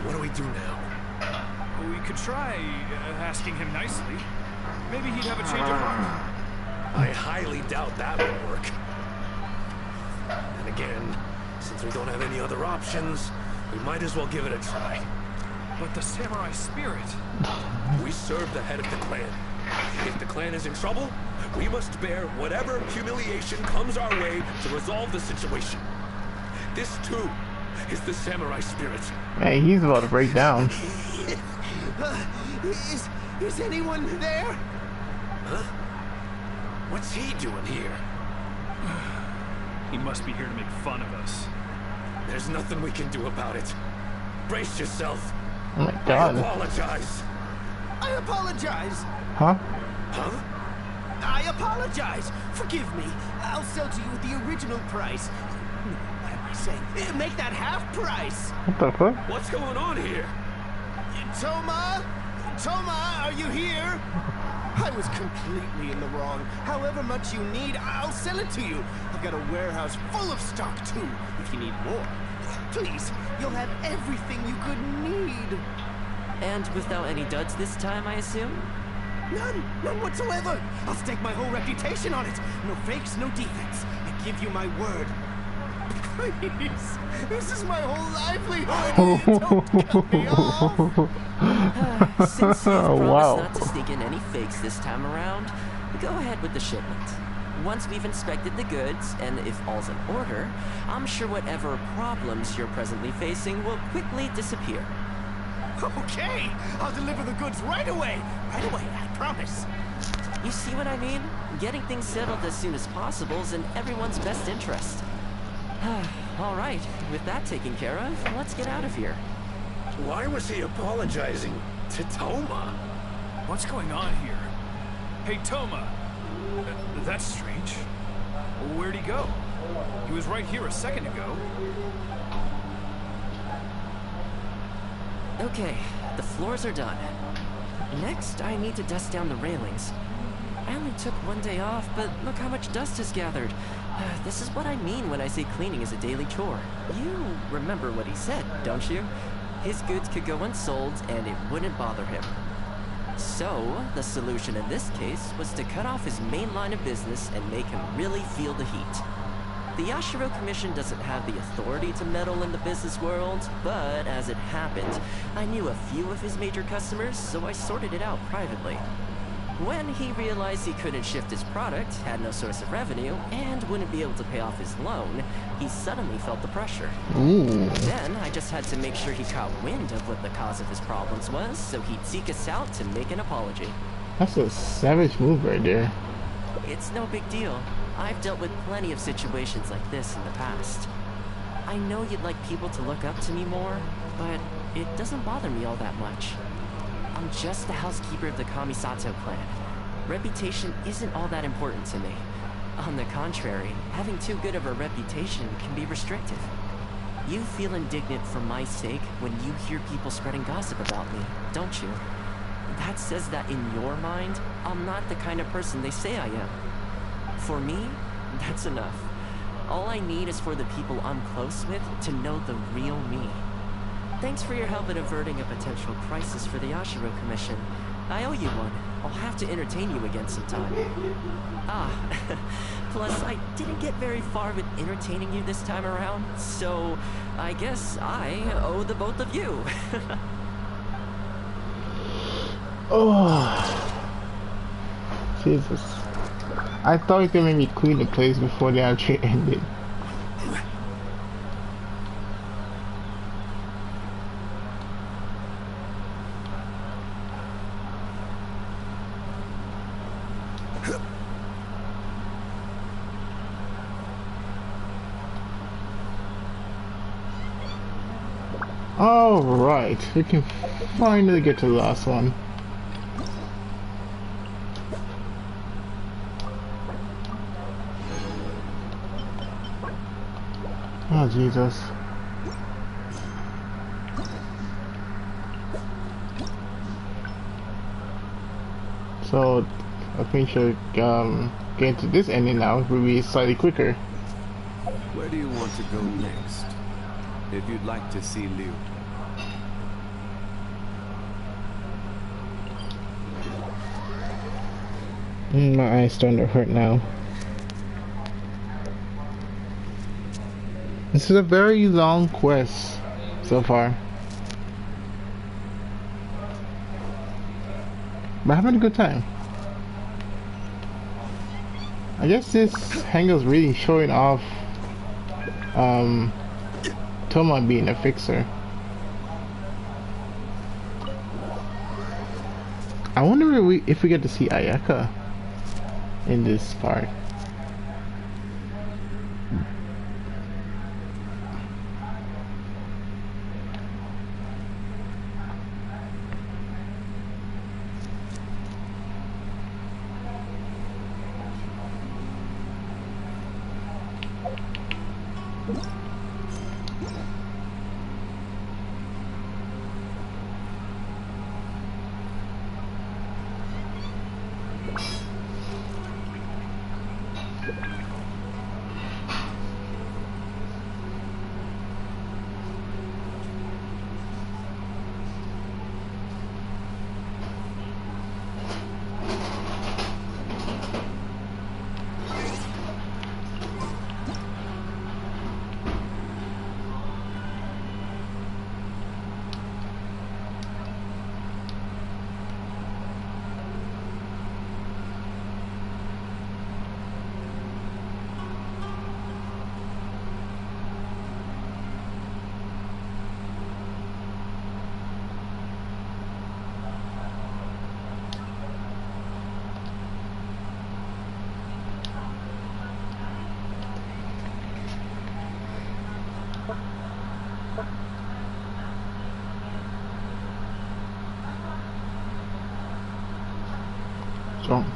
What do we do now? We could try asking him nicely. Maybe he'd have a change of heart. I highly doubt that would work. And again, since we don't have any other options, we might as well give it a try. But the samurai spirit... We serve the head of the clan. If the clan is in trouble, we must bear whatever humiliation comes our way to resolve the situation. This, too, is the samurai spirit. Hey, he's about to break down. Is anyone there? Huh? What's he doing here? He must be here to make fun of us. There's nothing we can do about it. Brace yourself. Oh my god. I apologize. I apologize. Huh? Huh? I apologize. Forgive me. I'll sell to you at the original price. No, what am I saying? Make that half price. What the fuck? What's going on here? Thoma? Thoma, are you here? I was completely in the wrong. However much you need, I'll sell it to you. I've got a warehouse full of stock, too, if you need more. Please, you'll have everything you could need. And without any duds this time, I assume? None whatsoever. I'll stake my whole reputation on it. No fakes, no defects. I give you my word. Please, this is my whole livelihood. Don't cut me off. Since you've promised Wow. not to sneak in any fakes this time around, go ahead with the shipment. Once we've inspected the goods, and if all's in order, I'm sure whatever problems you're presently facing will quickly disappear. Okay, I'll deliver the goods right away. Right away, I promise. You see what I mean? Getting things settled as soon as possible is in everyone's best interest. All right, with that taken care of, let's get out of here. Why was he apologizing to Thoma? What's going on here? Hey, Thoma. That's strange. Where'd he go? He was right here a second ago. Okay, the floors are done. Next, I need to dust down the railings. I only took one day off, but look how much dust has gathered. This is what I mean when I say cleaning is a daily chore. You remember what he said, don't you? His goods could go unsold, and it wouldn't bother him. So, the solution in this case was to cut off his main line of business and make him really feel the heat. The Yashiro Commission doesn't have the authority to meddle in the business world, but as it happened, I knew a few of his major customers, so I sorted it out privately. When he realized he couldn't shift his product, had no source of revenue, and wouldn't be able to pay off his loan, he suddenly felt the pressure. Then I just had to make sure he caught wind of what the cause of his problems was, so he'd seek us out to make an apology. That's a savage move right there. It's no big deal. I've dealt with plenty of situations like this in the past. I know you'd like people to look up to me more, but it doesn't bother me all that much. I'm just the housekeeper of the Kamisato clan. Reputation isn't all that important to me. On the contrary, having too good of a reputation can be restrictive. You feel indignant for my sake when you hear people spreading gossip about me, don't you? That says that in your mind, I'm not the kind of person they say I am. For me, that's enough. All I need is for the people I'm close with to know the real me. Thanks for your help in averting a potential crisis for the Yashiro Commission. I owe you one. I'll have to entertain you again sometime. Plus I didn't get very far with entertaining you this time around, so I guess I owe the both of you. Oh, Jesus. I thought he was gonna make me clean the place before the actually ended. Alright, we can finally get to the last one. Oh, Jesus. So, I think getting to this ending now will be slightly quicker. Where do you want to go next? If you'd like to see Liu. My eyes starting to hurt now. This is a very long quest so far. But I'm having a good time. I guess this Hangout's really showing off Thoma being a fixer. I wonder if we get to see Ayaka in this part.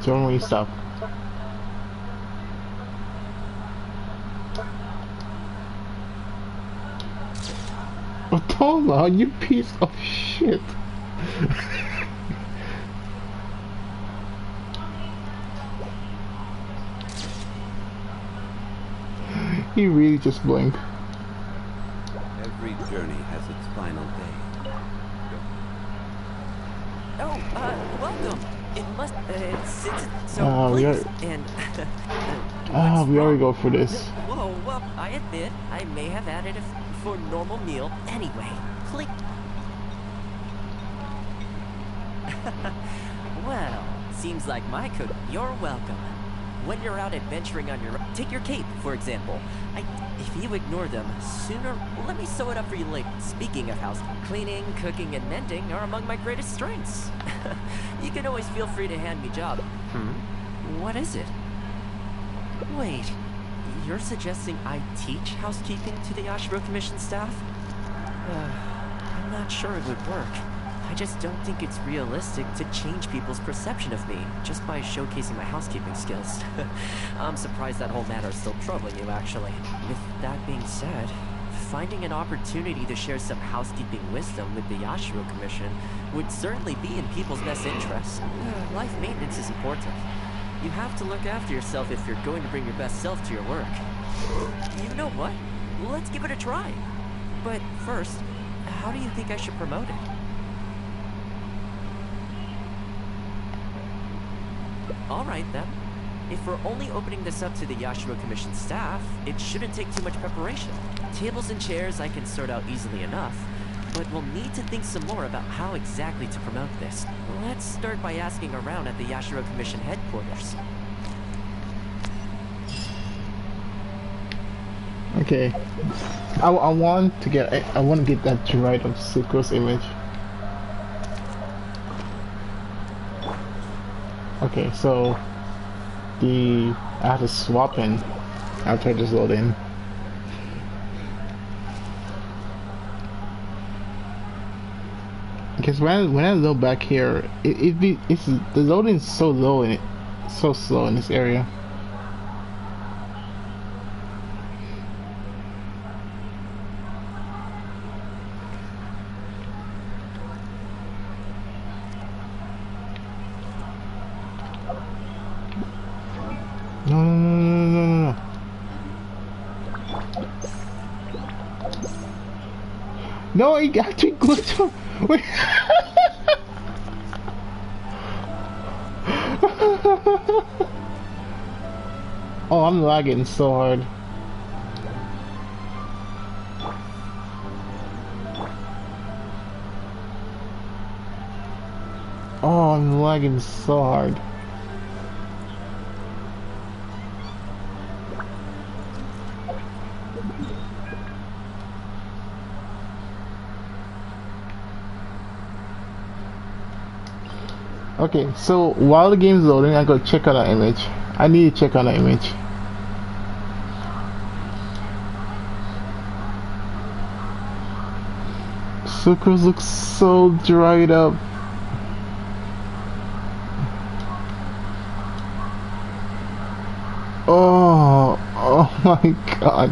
Don't really stop. Oh, Thoma, you piece of shit. He really just blinked. Every journey has its final day. Oh, welcome. It must, it's so please, and, we already go for this. Whoa, well, I admit, I may have added a for normal meal anyway. Please. Well, seems like my cook, you're welcome. When you're out adventuring on your own, take your cape, for example. If you ignore them, sooner, let me sew it up for you later. Speaking of housekeeping, cleaning, cooking, and mending are among my greatest strengths. You can always feel free to hand me job. What is it? Wait, you're suggesting I teach housekeeping to the Yashiro Commission staff? I'm not sure it would work. I just don't think it's realistic to change people's perception of me just by showcasing my housekeeping skills. I'm surprised that whole matter is still troubling you, actually. With that being said, finding an opportunity to share some housekeeping wisdom with the Yashiro Commission would certainly be in people's best interests. Life maintenance is important. You have to look after yourself if you're going to bring your best self to your work. You know what? Let's give it a try. But first, how do you think I should promote it? Alright then. If we're only opening this up to the Yashiro Commission staff, it shouldn't take too much preparation. Tables and chairs I can sort out easily enough, but we'll need to think some more about how exactly to promote this. Let's start by asking around at the Yashiro Commission headquarters. Okay. I want to get that right of Suko's image. Okay, so I have to swap in after I just load in. Because when I load back here, it's the loading is so low in it, so slow in this area. No. No, he actually glitched on. Wait. Oh, I'm lagging so hard. Oh, I'm lagging so hard. Okay, so while the game's loading, I go check on that image. I need to check on that image. Sucrose looks so dried up. Oh, oh my god.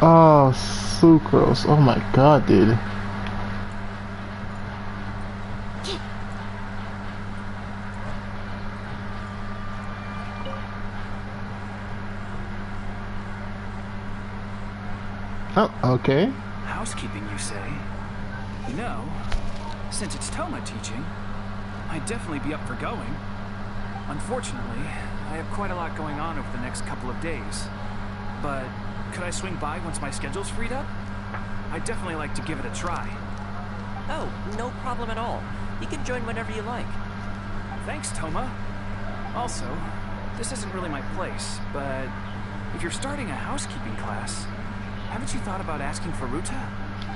Oh, sucrose. Oh my god, dude. Oh, okay. Housekeeping, you say? You know, since it's Thoma teaching, I'd definitely be up for going. Unfortunately, I have quite a lot going on over the next couple of days. But could I swing by once my schedule's freed up? I'd definitely like to give it a try. Oh, no problem at all. You can join whenever you like. Thanks, Thoma. Also, this isn't really my place, but if you're starting a housekeeping class, haven't you thought about asking for Ruta?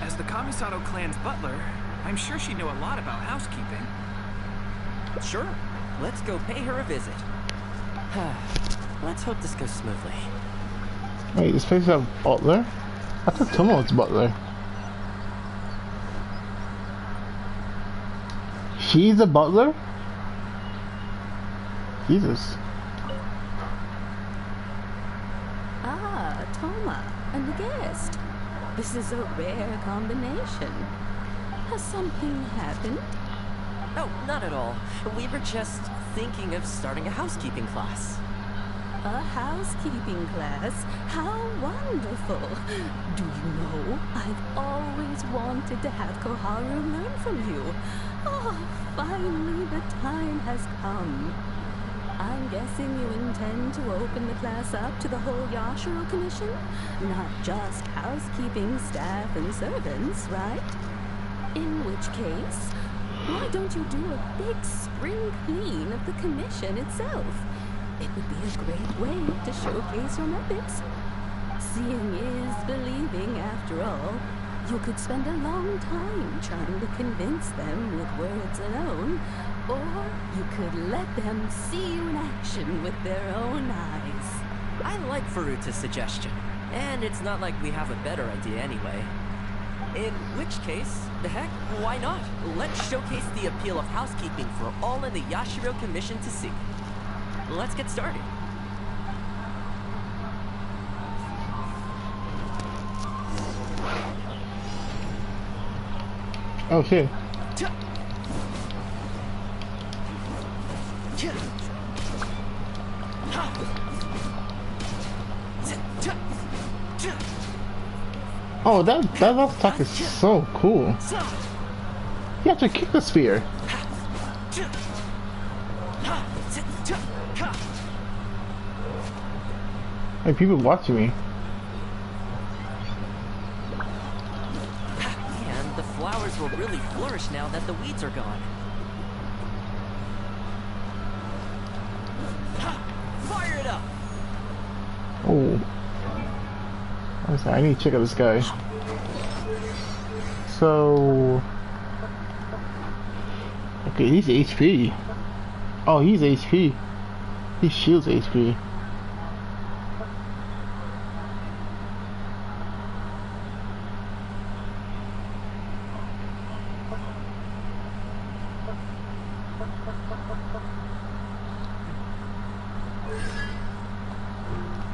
As the Kamisato clan's butler, I'm sure she'd know a lot about housekeeping. Sure. Let's go pay her a visit. Let's hope this goes smoothly. Wait, this place has a butler? I thought Thoma was butler. She's a butler? Jesus. Ah, Thoma, and a guest. This is a rare combination. Has something happened? Oh, not at all. We were just thinking of starting a housekeeping class. A housekeeping class? How wonderful! Do you know, I've always wanted to have Koharu learn from you. Oh, finally the time has come. I'm guessing you intend to open the class up to the whole Yashiro Commission? Not just housekeeping staff and servants, right? In which case, why don't you do a big spring clean of the commission itself? It would be a great way to showcase your methods. Seeing is believing, after all. You could spend a long time trying to convince them with words alone, or you could let them see you in action with their own eyes. I like Faruta's suggestion, and it's not like we have a better idea anyway. In which case, the heck, why not? Let's showcase the appeal of housekeeping for all in the Yashiro Commission to see. Let's get started. Oh shit. Oh, that attack is so cool. You have to kick the spear. Hey, people watching me. And the flowers will really flourish now that the weeds are gone. Fire it up! Oh. I need to check out this guy. So... Okay, he's HP. Oh, he's HP. He shields HP.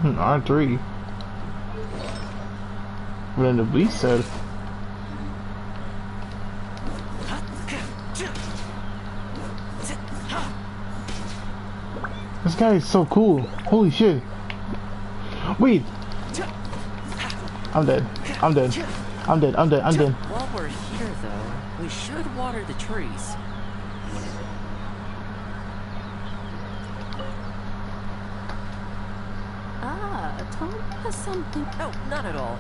R3. But then the beast said. This guy is so cool. Holy shit. Wait. I'm dead. I'm dead. I'm dead. I'm dead. I'm dead. While we're here, though, we should water the trees. Ah, Tom has something. Oh, not at all.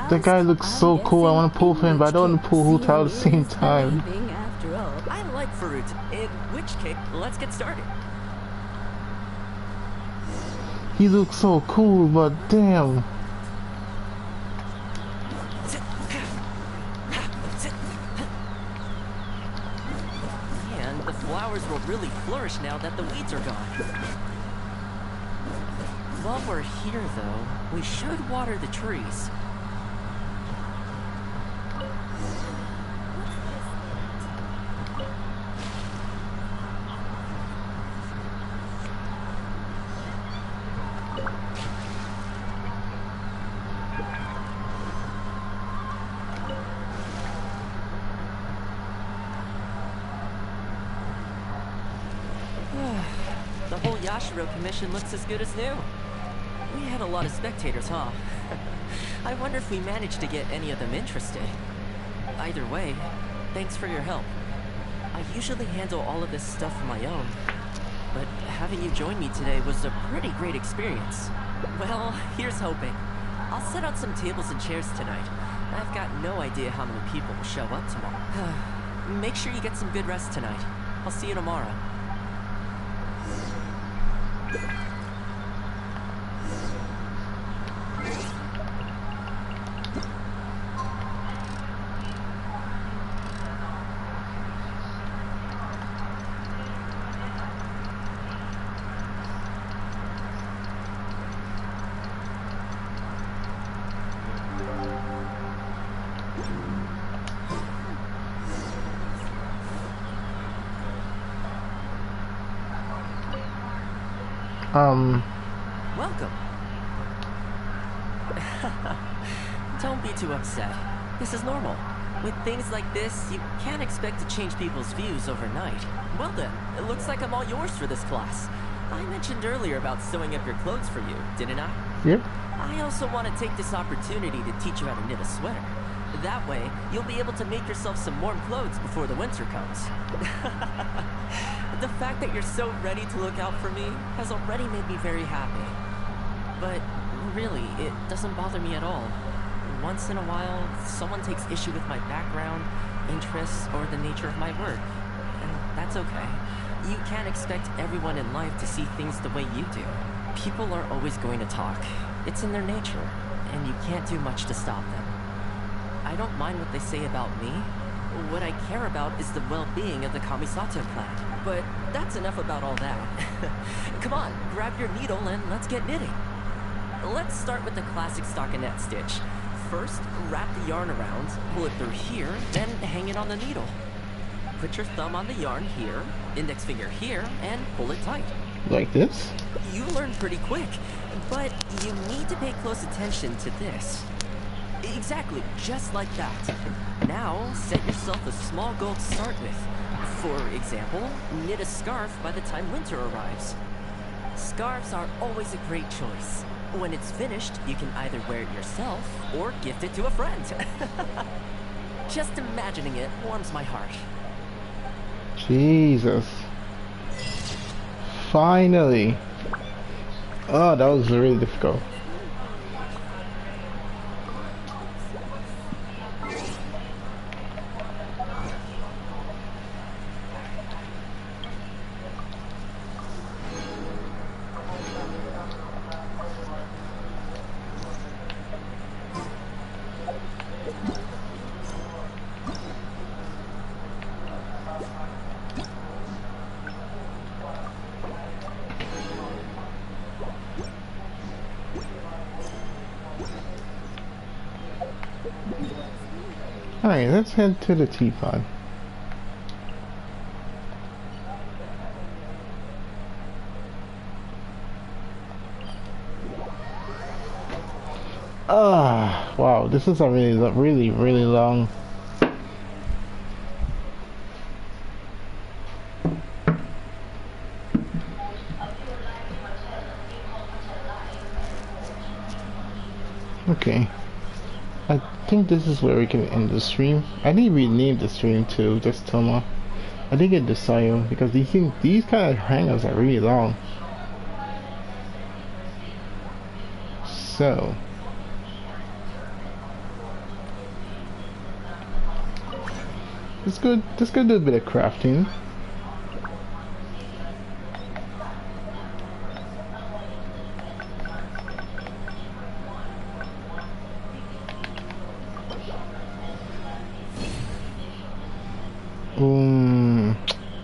That guy looks so cool. I want to pull for him, but I don't want to pull Hu Tao at the same time. After all. I like fruit. In which case, let's get started. He looks so cool, but damn. And the flowers will really flourish now that the weeds are gone. While we're here, though, we should water the trees. The whole Yashiro commission looks as good as new. We had a lot of spectators, huh? I wonder if we managed to get any of them interested. Either way, thanks for your help. I usually handle all of this stuff on my own, but having you join me today was a pretty great experience. Well, here's hoping. I'll set out some tables and chairs tonight. I've got no idea how many people will show up tomorrow. Make sure you get some good rest tonight. I'll see you tomorrow. Welcome. Don't be too upset. This is normal. With things like this, you can't expect to change people's views overnight. Well then, it looks like I'm all yours for this class. I mentioned earlier about sewing up your clothes for you, didn't I? Yep. I also want to take this opportunity to teach you how to knit a sweater. That way, you'll be able to make yourself some warm clothes before the winter comes. The fact that you're so ready to look out for me has already made me very happy. But really, it doesn't bother me at all. Once in a while, someone takes issue with my background, interests, or the nature of my work. And that's okay. You can't expect everyone in life to see things the way you do. People are always going to talk. It's in their nature, and you can't do much to stop them. I don't mind what they say about me. What I care about is the well-being of the Kamisato clan. But that's enough about all that. Come on, grab your needle and let's get knitting. Let's start with the classic stockinette stitch. First, wrap the yarn around, pull it through here, then hang it on the needle. Put your thumb on the yarn here, index finger here, and pull it tight. Like this? You learn pretty quick, but you need to pay close attention to this. Exactly, just like that. Now, set yourself a small goal to start with. For example, knit a scarf by the time winter arrives. Scarves are always a great choice. When it's finished, you can either wear it yourself or gift it to a friend. Just imagining it warms my heart. Jesus. Finally. Oh, that was really difficult. Alright, let's head to the teapot. Wow, this is a really long. Okay. I think this is where we can end the stream. I need to rename the stream to just Thoma. I think it decided because these kind of hangouts are really long. So let's go do a bit of crafting.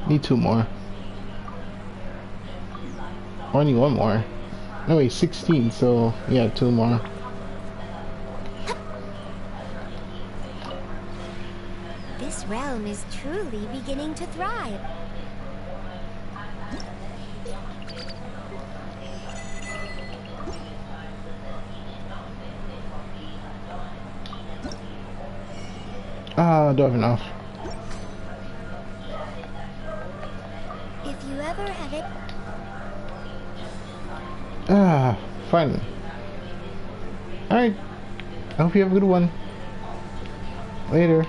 Need 2 more. Or I need 1 more. No wait, 16, so yeah, 2 more. This realm is truly beginning to thrive. Ah, don't have enough. If you ever have it. Ah, finally. Alright. I hope you have a good one. Later.